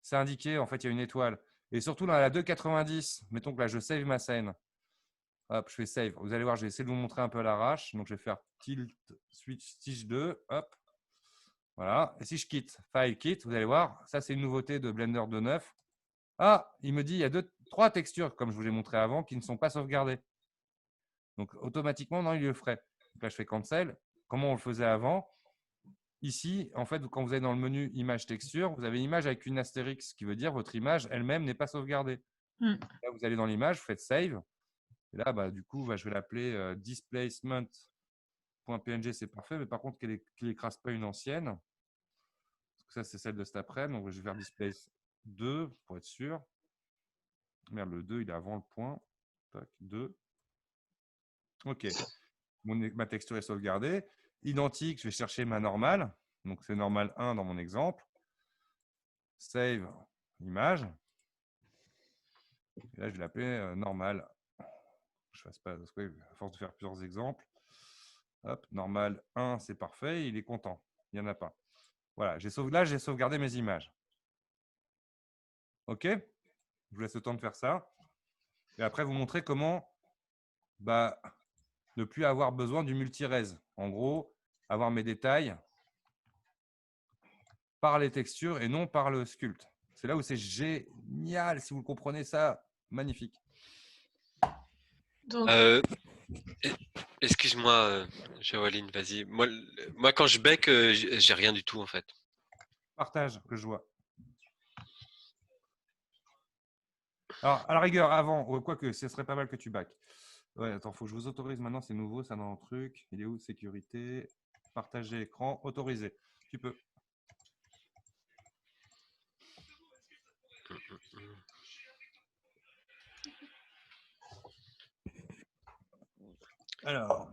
c'est indiqué, en fait, il y a une étoile. Et surtout, dans la 2,90, mettons que là, je save ma scène. Hop, je fais save. Vous allez voir, je vais essayer de vous montrer un peu à l'arrache. Donc, je vais faire tilt, switch, stitch 2. Hop. Voilà. Et si je quitte, file, quitte, vous allez voir, ça, c'est une nouveauté de Blender 2.9. Ah, il me dit, il y a 3 textures, comme je vous l'ai montré avant, qui ne sont pas sauvegardées. Donc, automatiquement, non, il le ferait. Donc là, je fais cancel. Comment on le faisait avant? Ici, en fait, quand vous allez dans le menu image texture, vous avez une image avec une astérix, qui veut dire votre image elle-même n'est pas sauvegardée. Là, vous allez dans l'image, vous faites save. Et là, bah, du coup, je vais l'appeler displacement.png, c'est parfait. Mais par contre, qu'il n'écrase pas une ancienne. Parce que ça, c'est celle de cet après. Donc, je vais faire displace 2 pour être sûr. Merde, le 2, il est avant le point. Tac, 2. OK. Ma texture est sauvegardée. Identique, je vais chercher ma normale. Donc, c'est normale 1 dans mon exemple. Save image. Et là, je vais l'appeler normale. Je fasse pas, parce que, à force de faire plusieurs exemples. Hop, normal 1, c'est parfait. Il est content. Il n'y en a pas. Voilà, là, j'ai sauvegardé mes images. OK? Je vous laisse le temps de faire ça. Et après, vous montrer comment ne plus avoir besoin du multi-res. En gros, avoir mes détails par les textures et non par le sculpt. C'est là où c'est génial. Si vous comprenez ça, magnifique. Donc, Excuse-moi, Jawaline, vas-y. Moi, quand je bake, j'ai rien du tout en fait. Partage que je vois. Alors, à la rigueur, avant, quoique, ce serait pas mal que tu back. Ouais, attends, il faut que je vous autorise maintenant, c'est nouveau, ça dans le truc. Il est où? Sécurité, partager écran, autoriser. Tu peux. Alors,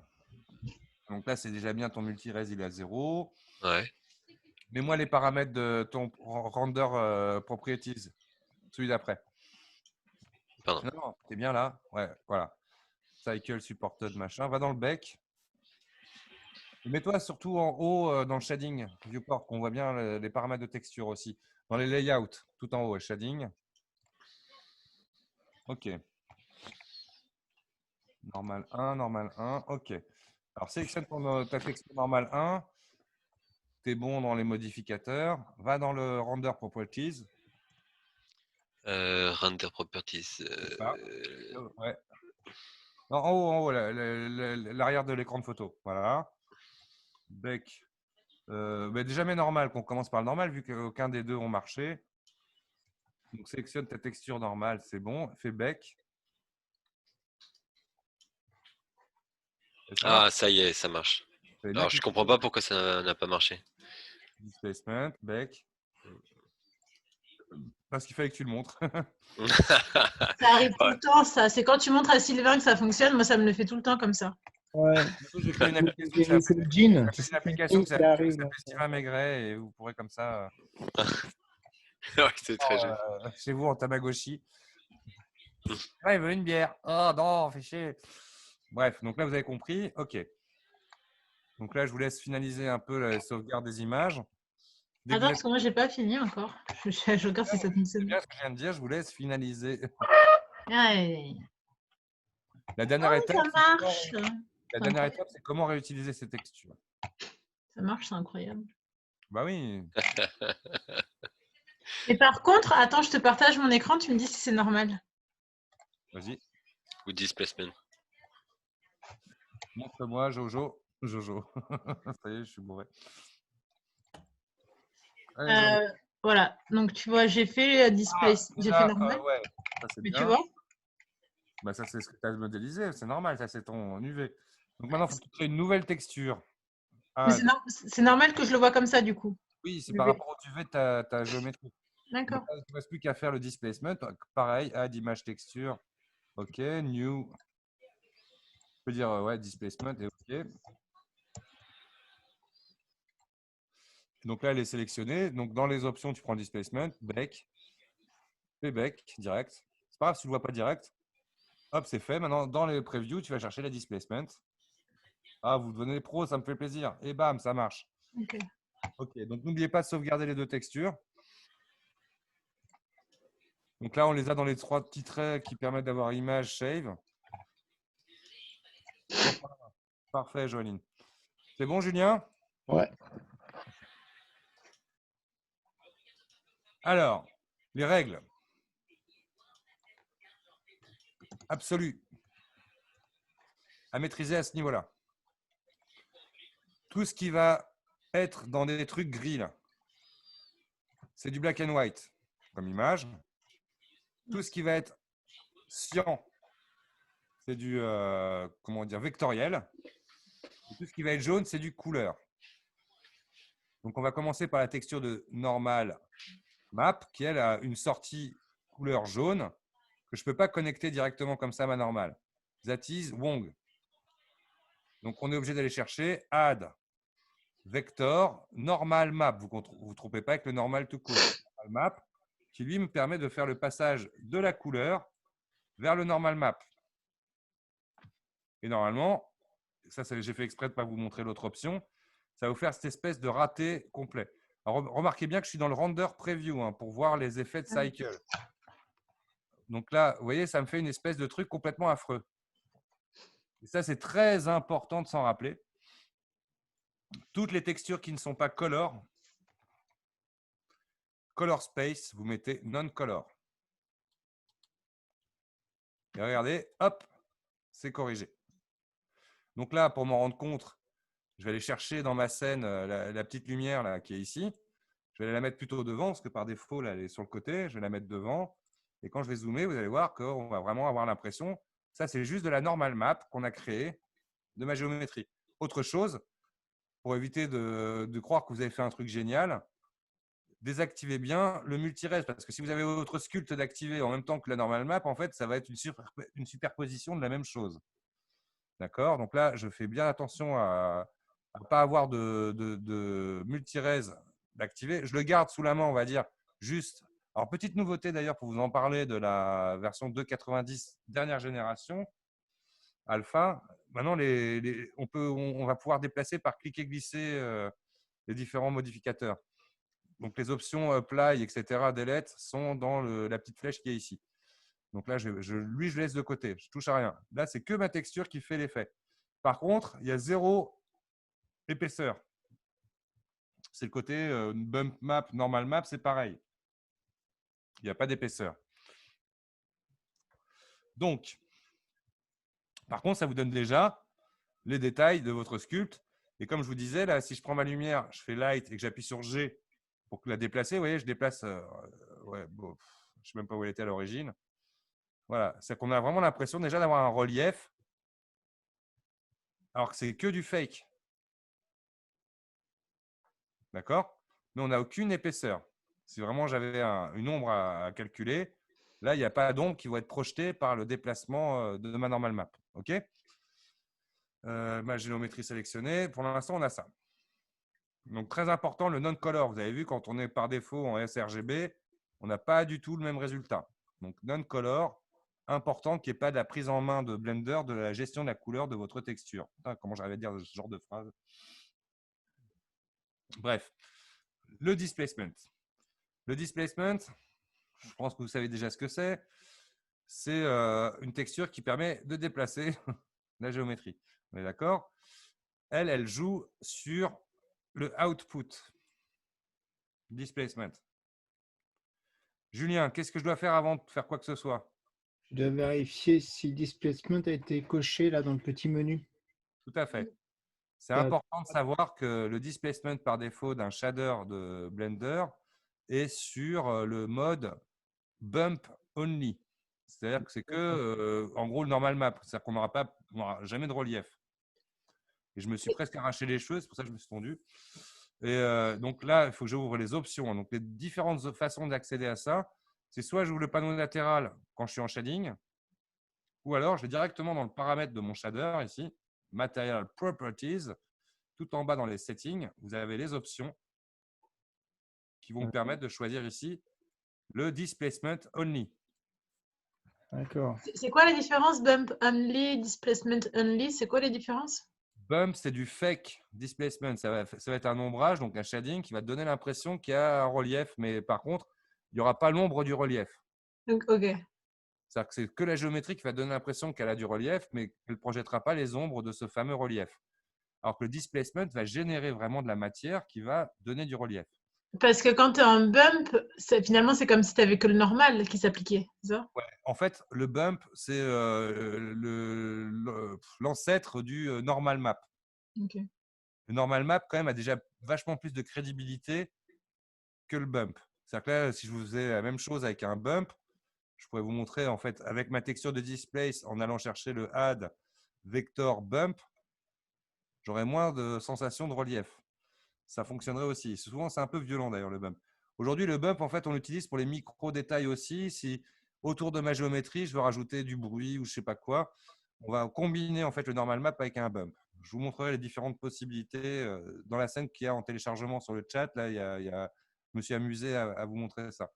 donc là, c'est déjà bien, ton multi-res, il est à 0. Ouais. Mets-moi les paramètres de ton render properties, celui d'après. Pardon. Non, t'es bien là? Ouais, voilà. Cycle supported, machin. Va dans le bec. Mets-toi surtout en haut dans le shading viewport, qu'on voit bien les paramètres de texture aussi. Dans les layouts, tout en haut, shading. OK. Normal 1, normal 1. OK. Alors, sélectionne ta texture normal 1. Tu es bon dans les modificateurs. Va dans le render properties. Render properties. Ouais. Non, en haut, l'arrière de l'écran de photo. Voilà. Bec. Déjà, mets normal, qu'on commence par le normal, vu qu'aucun des deux ont marché. Donc, sélectionne ta texture normale, c'est bon. Fais bec. Ah, ça y est, ça marche. Ça veut bien Alors, je cliquer comprends sur pas pourquoi ça n'a pas marché. Displacement, bec. Parce qu'il fallait que tu le montres. Ça arrive tout Ouais. le temps, ça. C'est quand tu montres à Sylvain que ça fonctionne, moi, ça me le fait tout le temps comme ça. Ouais. J'ai créé une application qui C'est le jean. Qui arrive. Sylvain Maigret et vous pourrez comme ça, Ouais, c'est très joli. chez vous en Tamagotchi. Ah, il veut une bière. Oh non, fais chier. Bref, donc là, vous avez compris. OK. Donc là, je vous laisse finaliser un peu la sauvegarde des images. Dès que Attends, vous parce êtes... que moi, j'ai pas fini encore. Je regarde si ça C'est fonctionne. bien ce que je viens de dire. Je vous laisse finaliser. Ouais. La dernière étape, Ça marche. la dernière étape, c'est comment réutiliser ces textures. Ça marche, c'est incroyable. Bah oui. Et par contre, attends, je te partage mon écran, tu me dis si c'est normal. Vas-y. Ou displacement. Montre-moi, Jojo. Jojo. Ça y est, je suis bourré. Allez, Joanie. Voilà, donc tu vois, j'ai fait display, j'ai fait normal. Ouais, ça c'est Mais bien. tu vois, Bah, ça, c'est ce que tu as modélisé. C'est normal, ça, c'est ton UV. Donc maintenant, il faut que tu crées une nouvelle texture. mais c'est normal que je le vois comme ça du coup. Oui, c'est par rapport au UV de ta géométrie. D'accord. Donc là, il ne reste plus qu'à faire le displacement. Donc, pareil, add image texture. OK, new. Je peux dire ouais, displacement et OK. Donc là, elle est sélectionnée. Donc dans les options, tu prends displacement, bec, fais bec, direct. C'est pas grave si tu ne le vois pas direct. Hop, c'est fait. Maintenant, dans les previews, tu vas chercher la displacement. Ah, vous devenez pro, ça me fait plaisir. Et bam, ça marche. Ok. OK, donc n'oubliez pas de sauvegarder les deux textures. Donc là, on les a dans les trois petits traits qui permettent d'avoir image save. Parfait, Joaline. C'est bon, Julien? Ouais. Alors, les règles. Absolues. À maîtriser à ce niveau-là. Tout ce qui va être dans des trucs gris, là, c'est du black and white comme image. Tout ce qui va être cyan, c'est du comment dire, vectoriel. Et tout ce qui va être jaune, c'est du couleur. Donc, on va commencer par la texture de normal map, qui elle a une sortie couleur jaune que je ne peux pas connecter directement comme ça à ma normale. That is Wong. Donc, on est obligé d'aller chercher add vector normal map. Vous ne vous trompez pas avec le normal tout court. Normal map, qui lui me permet de faire le passage de la couleur vers le normal map. Et normalement, ça j'ai fait exprès de ne pas vous montrer l'autre option, ça va vous faire cette espèce de raté complet. Alors, remarquez bien que je suis dans le render preview hein, pour voir les effets de cycle. Donc là, vous voyez, ça me fait une espèce de truc complètement affreux. Et ça, c'est très important de s'en rappeler. Toutes les textures qui ne sont pas color space, vous mettez non-color. Et regardez, hop, c'est corrigé. Donc là, pour m'en rendre compte, je vais aller chercher dans ma scène la petite lumière là, qui est ici. Je vais aller la mettre plutôt devant, parce que par défaut, là, elle est sur le côté. Je vais la mettre devant. Et quand je vais zoomer, vous allez voir qu'on va vraiment avoir l'impression, ça c'est juste de la normal map qu'on a créée de ma géométrie. Autre chose, pour éviter de croire que vous avez fait un truc génial, désactivez bien le multi-res, parce que si vous avez votre sculpt d'activer en même temps que la normal map, en fait, ça va être une superposition de la même chose. D'accord? Donc là, je fais bien attention à ne pas avoir de multi-res d'activer. Je le garde sous la main, on va dire, juste. Alors, petite nouveauté d'ailleurs, pour vous en parler de la version 2.90 dernière génération, alpha. Maintenant, on va pouvoir déplacer par cliquer-glisser les différents modificateurs. Donc, les options apply, etc., delete sont dans la petite flèche qui est ici. Donc là, lui, je laisse de côté. Je ne touche à rien. Là, c'est que ma texture qui fait l'effet. Par contre, il y a 0 épaisseur. C'est le côté bump map, normal map, c'est pareil. Il n'y a pas d'épaisseur. Donc, Par contre, ça vous donne déjà les détails de votre sculpte. Et comme je vous disais, là, si je prends ma lumière, je fais Light et que j'appuie sur G pour la déplacer, vous voyez, je déplace. Ouais, bon, je ne sais même pas où elle était à l'origine. Voilà, c'est qu'on a vraiment l'impression déjà d'avoir un relief, alors que c'est que du fake. D'accord? Mais on n'a aucune épaisseur. Si vraiment j'avais une ombre à calculer, là, il n'y a pas d'ombre qui va être projetée par le déplacement de ma normal map. OK? Ma géométrie sélectionnée. Pour l'instant, on a ça. Donc, très important, le non-color. Vous avez vu, quand on est par défaut en sRGB, on n'a pas du tout le même résultat. Donc, non-color, important qu'il n'y ait pas de la prise en main de Blender de la gestion de la couleur de votre texture. Putain, comment j'arrive à dire ce genre de phrase? Bref, le displacement. Le displacement, je pense que vous savez déjà ce que c'est. C'est une texture qui permet de déplacer la géométrie. On est d'accord? Elle joue sur le output. Displacement. Julien, qu'est-ce que je dois faire avant de faire quoi que ce soit? Je dois vérifier si le displacement a été coché là dans le petit menu. Tout à fait. C'est Ça- important de savoir que le displacement par défaut d'un shader de Blender est sur le mode bump only. C'est-à-dire que c'est que, en gros, le normal map. C'est-à-dire qu'on n'aura jamais de relief. Et je me suis presque arraché les cheveux, c'est pour ça que je me suis tondu. Et donc là, il faut que j'ouvre les options. Donc les différentes façons d'accéder à ça, c'est soit j'ouvre le panneau latéral quand je suis en shading, ou alors je vais directement dans le paramètre de mon shader ici, Material Properties, tout en bas dans les settings, vous avez les options qui vont me permettre de choisir ici le Displacement Only. D'accord. C'est quoi la différence bump only, displacement only? C'est quoi les différences? Bump, c'est du fake displacement. Ça va être un ombrage, donc un shading qui va te donner l'impression qu'il y a un relief, mais par contre, il n'y aura pas l'ombre du relief. Donc, ok. C'est-à-dire que c'est que la géométrie qui va donner l'impression qu'elle a du relief, mais qu'elle ne projettera pas les ombres de ce fameux relief. Alors que le displacement va générer vraiment de la matière qui va donner du relief. Parce que quand tu es en bump, finalement, c'est comme si tu n'avais que le normal qui s'appliquait, c'est ça? Ouais. En fait, le bump, c'est l'ancêtre du normal map. Ok. Le normal map, quand même, a déjà vachement plus de crédibilité que le bump. C'est-à-dire que là, si je vous faisais la même chose avec un bump, je pourrais vous montrer, en fait, avec ma texture de displace, en allant chercher le add vector bump, j'aurais moins de sensation de relief. Ça fonctionnerait aussi. Souvent, c'est un peu violent, d'ailleurs, le bump. Aujourd'hui, le bump, en fait, on l'utilise pour les micro-détails aussi. Si autour de ma géométrie, je veux rajouter du bruit ou je ne sais pas quoi, on va combiner, en fait, le normal map avec un bump. Je vous montrerai les différentes possibilités dans la scène qu'il y a en téléchargement sur le chat. Là, je me suis amusé à vous montrer ça.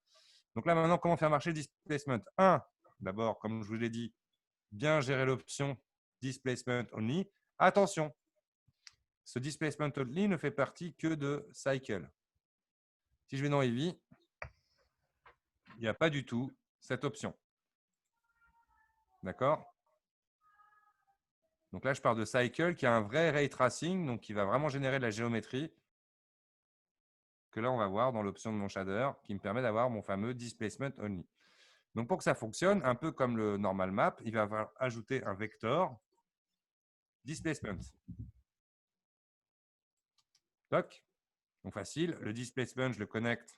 Donc là, maintenant, comment faire marcher le displacement? D'abord, comme je vous l'ai dit, bien gérer l'option displacement only. Attention, ce displacement only ne fait partie que de cycle. Si je vais dans Eevee, il n'y a pas du tout cette option. D'accord? Donc là, je pars de cycle qui a un vrai ray tracing, donc qui va vraiment générer de la géométrie, que là, on va voir dans l'option de mon shader, qui me permet d'avoir mon fameux displacement only. Donc pour que ça fonctionne, un peu comme le normal map, il va falloir ajouter un vector displacement. Toc. Donc facile, le displacement, je le connecte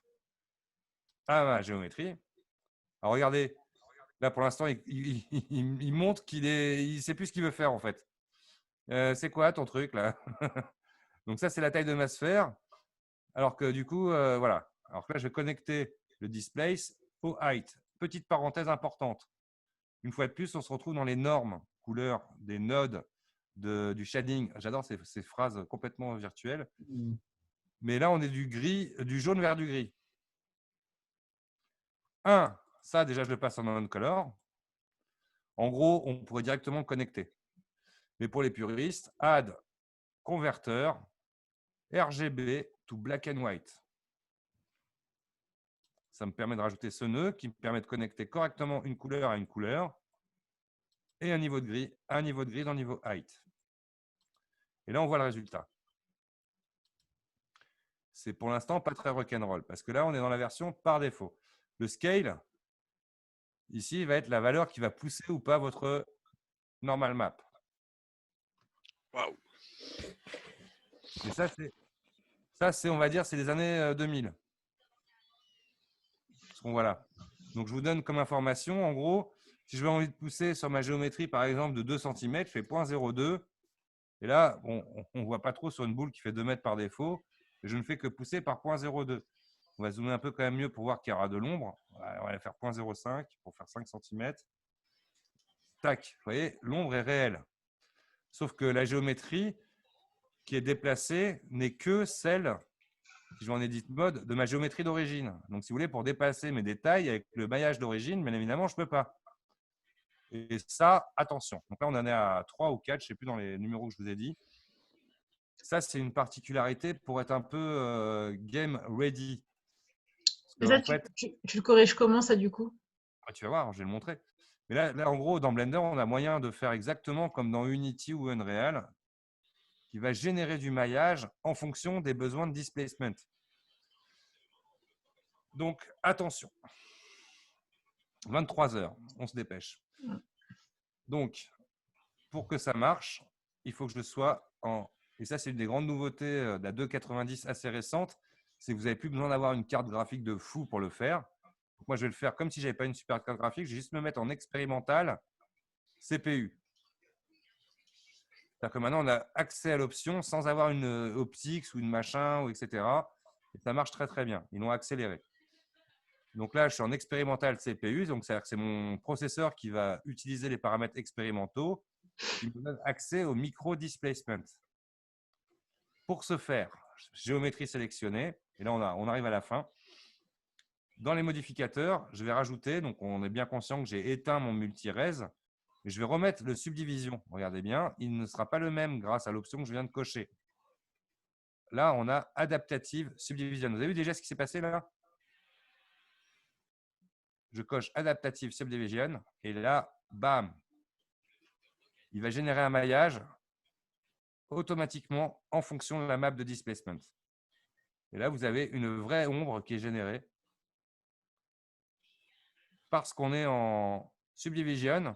à ma géométrie. Alors regardez, là pour l'instant, il montre qu'il ne sait plus ce qu'il veut faire en fait. C'est quoi ton truc là? Donc ça, c'est la taille de ma sphère. Alors que du coup, voilà. Alors que là, je vais connecter le displace au height. Petite parenthèse importante. Une fois de plus, on se retrouve dans les normes couleurs des nodes du shading. J'adore ces phrases complètement virtuelles. Mais là, on est du gris, du jaune vers du gris. Ça, déjà, je le passe en non-color. En gros, on pourrait directement le connecter. Mais pour les puristes, add converteur RGB to black and white. Ça me permet de rajouter ce nœud qui me permet de connecter correctement une couleur à une couleur et un niveau de gris dans le niveau height. Et là, on voit le résultat. C'est pour l'instant pas très rock'n'roll parce que là, on est dans la version par défaut. Le scale, ici, va être la valeur qui va pousser ou pas votre normal map. Waouh. Et ça, c'est, on va dire, c'est les années 2000. Donc, voilà. Donc, je vous donne comme information, en gros, si je veux envie de pousser sur ma géométrie, par exemple, de 2 cm, je fais 0,02. Et là, on ne voit pas trop sur une boule qui fait 2 mètres par défaut. Je ne fais que pousser par 0,02. On va zoomer un peu quand même mieux pour voir qu'il y aura de l'ombre. On va faire 0,05 pour faire 5 cm. Tac, vous voyez, l'ombre est réelle. Sauf que la géométrie qui est déplacée n'est que celle, si je vais en edit mode, de ma géométrie d'origine. Donc, si vous voulez, pour dépasser mes détails avec le maillage d'origine, bien évidemment, je ne peux pas. Et ça, attention. Donc là, on en est à 3 ou 4, je ne sais plus dans les numéros que je vous ai dit. Ça, c'est une particularité pour être un peu game ready. Mais ça, tu le corriges comment, ça, du coup? Tu vas voir, je vais le montrer. Mais là, en gros, dans Blender, on a moyen de faire exactement comme dans Unity ou Unreal, qui va générer du maillage en fonction des besoins de displacement. Donc, attention. 23 heures, on se dépêche. Donc, pour que ça marche, il faut que je sois en… Et ça, c'est une des grandes nouveautés de la 2.90 assez récente, c'est que vous n'avez plus besoin d'avoir une carte graphique de fou pour le faire. Donc, moi, je vais le faire comme si je n'avais pas une super carte graphique. Je vais juste me mettre en expérimental CPU. C'est-à-dire que maintenant, on a accès à l'option sans avoir une optics ou une machin, ou etc. Et ça marche très, très bien. Ils l'ont accéléré. Donc là, je suis en expérimental CPU. Donc, c'est-à-dire que c'est mon processeur qui va utiliser les paramètres expérimentaux qui me donne accès au micro-displacement. Pour ce faire, géométrie sélectionnée. Et là, on arrive à la fin. Dans les modificateurs, je vais rajouter, donc on est bien conscient que j'ai éteint mon multi-res. Je vais remettre le subdivision. Regardez bien, il ne sera pas le même grâce à l'option que je viens de cocher. Là, on a Adaptative Subdivision. Vous avez vu déjà ce qui s'est passé là? Je coche Adaptative Subdivision et là, bam, il va générer un maillage automatiquement en fonction de la map de displacement. Et là, vous avez une vraie ombre qui est générée parce qu'on est en Subdivision,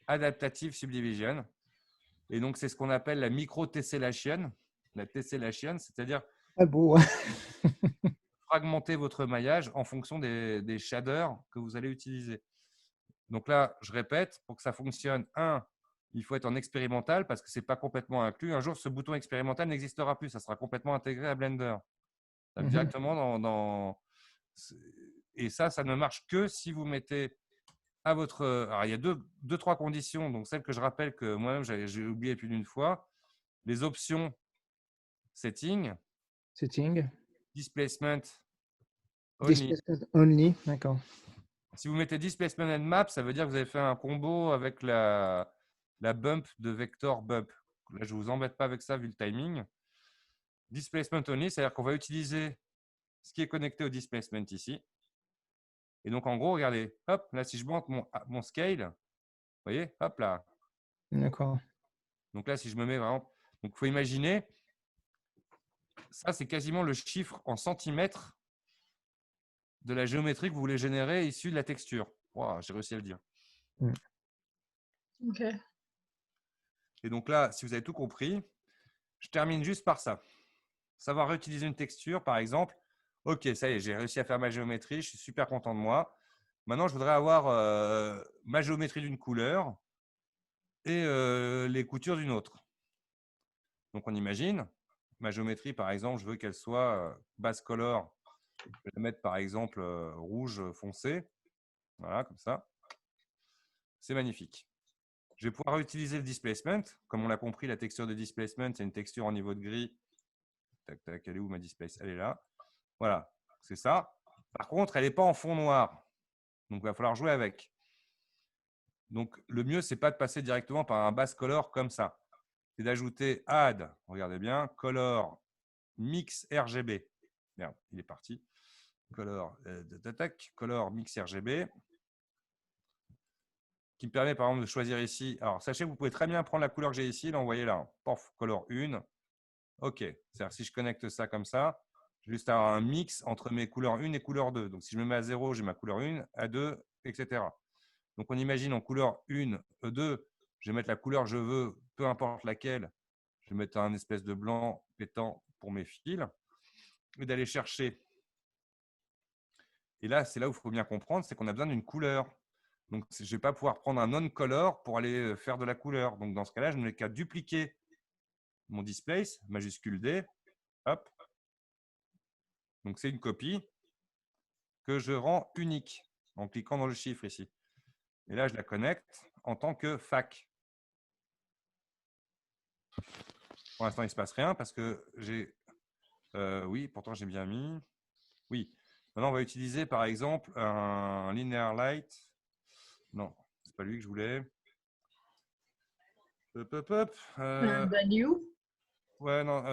Adaptative Subdivision. Et donc, c'est ce qu'on appelle la micro-tessellation. La tessellation, c'est-à-dire fragmenter votre maillage en fonction des shaders que vous allez utiliser. Donc là, je répète, pour que ça fonctionne, il faut être en expérimental parce que ce n'est pas complètement inclus. Un jour, ce bouton expérimental n'existera plus. Ça sera complètement intégré à Blender. Directement dans… Et ça ne marche que si vous mettez à votre… Alors, il y a deux, trois conditions. Donc, celle que je rappelle que moi-même, j'ai oublié plus d'une fois. Les options Setting. Displacement Only. Displacement Only, d'accord. Si vous mettez Displacement and Map, ça veut dire que vous avez fait un combo avec la bump de Vector Bump. Là, je ne vous embête pas avec ça vu le timing. Displacement Only, c'est-à-dire qu'on va utiliser ce qui est connecté au displacement ici. Et donc, en gros, regardez, hop, là, si je monte mon scale, vous voyez, hop là. D'accord. Donc là, si je me mets vraiment… Donc, il faut imaginer, ça, c'est quasiment le chiffre en centimètres de la géométrie que vous voulez générer issue de la texture. Wow, j'ai réussi à le dire. OK. Et donc là, si vous avez tout compris, je termine juste par ça. Savoir réutiliser une texture, par exemple. OK, ça y est, j'ai réussi à faire ma géométrie. Je suis super content de moi. Maintenant, je voudrais avoir ma géométrie d'une couleur et les coutures d'une autre. Donc, on imagine, ma géométrie, par exemple, je veux qu'elle soit base color. Je vais la mettre, par exemple, rouge foncé. Voilà, comme ça. C'est magnifique. Je vais pouvoir utiliser le displacement. Comme on l'a compris, la texture de displacement, c'est une texture en niveau de gris. Tac, tac, elle est où ma displacement? Elle est là. Voilà, c'est ça. Par contre, elle n'est pas en fond noir. Donc, il va falloir jouer avec. Donc, le mieux, ce n'est pas de passer directement par un base color comme ça. C'est d'ajouter add, regardez bien, color mix RGB. Merde, il est parti. Color, color mix RGB. Qui me permet par exemple de choisir ici. Alors, sachez que vous pouvez très bien prendre la couleur que j'ai ici, l'envoyer là. Pof, color 1. OK. C'est-à-dire si je connecte ça comme ça, j'ai juste avoir un mix entre mes couleurs 1 et couleur 2. Donc, si je me mets à 0, j'ai ma couleur 1, à 2, etc. Donc, on imagine en couleur 1, 2, je vais mettre la couleur que je veux, peu importe laquelle. Je vais mettre un espèce de blanc pétant pour mes fils et d'aller chercher. Et là, c'est là où il faut bien comprendre, c'est qu'on a besoin d'une couleur. Donc, je ne vais pas pouvoir prendre un non-color pour aller faire de la couleur. Donc, dans ce cas-là, je n'ai qu'à dupliquer mon displace, majuscule D. Hop. Donc, c'est une copie que je rends unique en cliquant dans le chiffre ici. Et là, je la connecte en tant que fac. Pour l'instant, il ne se passe rien parce que j'ai… oui, pourtant, j'ai bien mis… Oui. Maintenant, on va utiliser, par exemple, un linear light. Non, ce n'est pas lui que je voulais. Value. Ouais, non.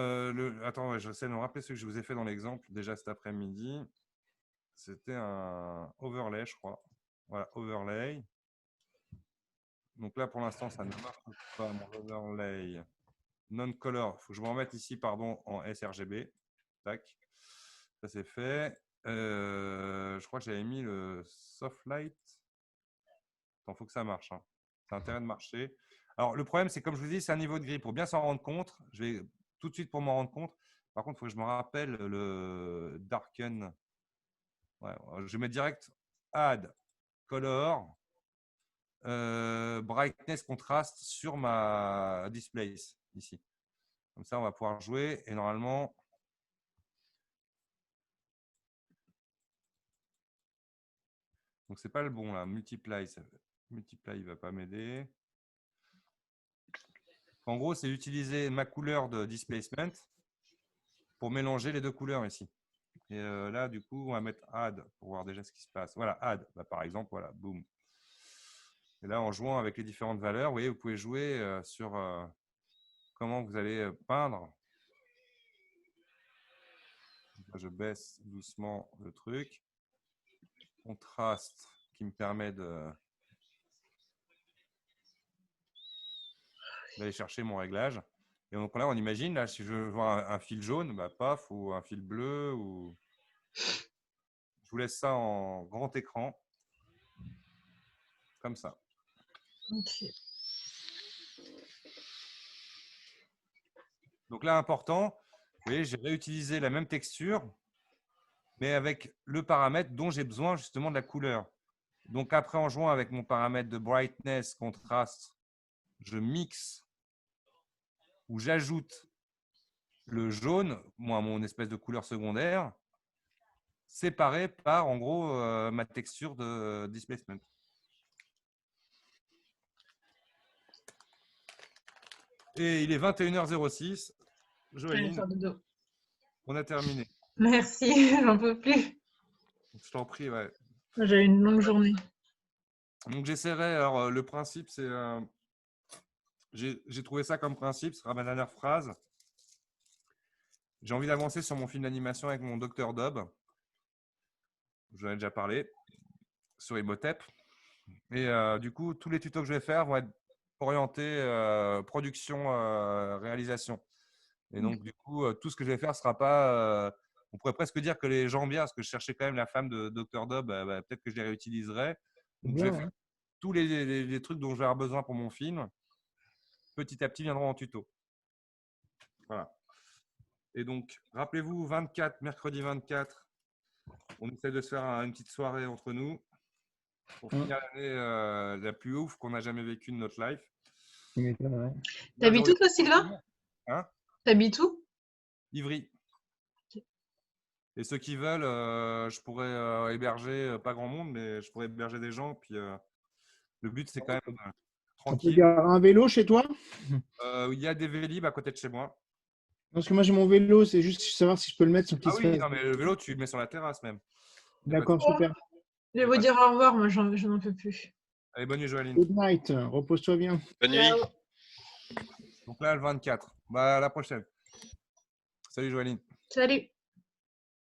Attends, ouais, j'essaie de me rappeler ce que je vous ai fait dans l'exemple déjà cet après-midi. C'était un overlay, je crois. Voilà, overlay. Donc là, pour l'instant, ça ne marche pas, mon overlay. Non-color, il faut que je me remette ici, pardon, en sRGB. Tac. Ça, c'est fait. Je crois que j'avais mis le soft light. Il faut que ça marche. Hein. Ça a intérêt de marcher. Alors, le problème, c'est comme je vous dis, c'est un niveau de gris. Pour bien s'en rendre compte, je vais tout de suite pour m'en rendre compte. Par contre, il faut que je me rappelle le darken. Ouais, je vais mettre direct add color, brightness contrast sur ma displace ici. Comme ça, on va pouvoir jouer et normalement. Donc, c'est pas le bon là. Multiply, multiply, il va pas m'aider. En gros, c'est utiliser ma couleur de displacement pour mélanger les deux couleurs ici. Et là, du coup, on va mettre add pour voir déjà ce qui se passe. Voilà, add. Bah, par exemple, voilà, boum. Et là, en jouant avec les différentes valeurs, vous voyez, vous pouvez jouer sur comment vous allez peindre. Je baisse doucement le truc. Contraste qui me permet d'aller chercher mon réglage. Et donc là, on imagine, là, si je veux voir un fil jaune, bah, paf, ou un fil bleu. Ou… Je vous laisse ça en grand écran. Comme ça. Ok. Donc là, important, vous voyez, j'ai réutilisé la même texture, mais avec le paramètre dont j'ai besoin justement de la couleur. Donc après, en jouant avec mon paramètre de brightness, contraste, je mixe ou j'ajoute le jaune, moi, mon espèce de couleur secondaire, séparée par, en gros, ma texture de displacement. Et il est 21h06. Joëline, on a terminé. Merci, j'en peux plus. Je t'en prie, ouais. J'ai une longue journée. Donc j'essaierai, alors le principe, c'est… j'ai trouvé ça comme principe, ce sera ma dernière phrase. J'ai envie d'avancer sur mon film d'animation avec mon Dr. Dob. J'en ai déjà parlé, sur Imhotep. Et du coup, tous les tutos que je vais faire vont être orientés production, réalisation. Et donc, du coup, tout ce que je vais faire ne sera pas… on pourrait presque dire que les gens bien, parce que je cherchais quand même la femme de Dr. Dob, peut-être que je les réutiliserai. Donc, je vais faire tous les trucs dont je vais avoir besoin pour mon film. Petit à petit, viendront en tuto. Voilà. Et donc, rappelez-vous, mercredi 24, on essaie de se faire une petite soirée entre nous pour finir l'année la plus ouf qu'on n'a jamais vécue de notre life. T'habites où toi, Sylvain? Hein? T'habites où? Ivry. Et ceux qui veulent, je pourrais héberger, pas grand monde, mais je pourrais héberger des gens. Puis le but, c'est quand même tranquille. Il y a un vélo chez toi? Il y a des Vélib à côté de chez moi. Parce que moi, j'ai mon vélo, c'est juste savoir si je peux le mettre sur le petit Ah oui, non, mais le vélo, tu le mets sur la terrasse même. D'accord, super. Je vais vous dire au revoir, moi, je n'en peux plus. Allez, bonne nuit, Joëline. Good night, repose-toi bien. Bonne nuit. Ciao. Donc là, le 24. Bah, à la prochaine. Salut, Joëline. Salut.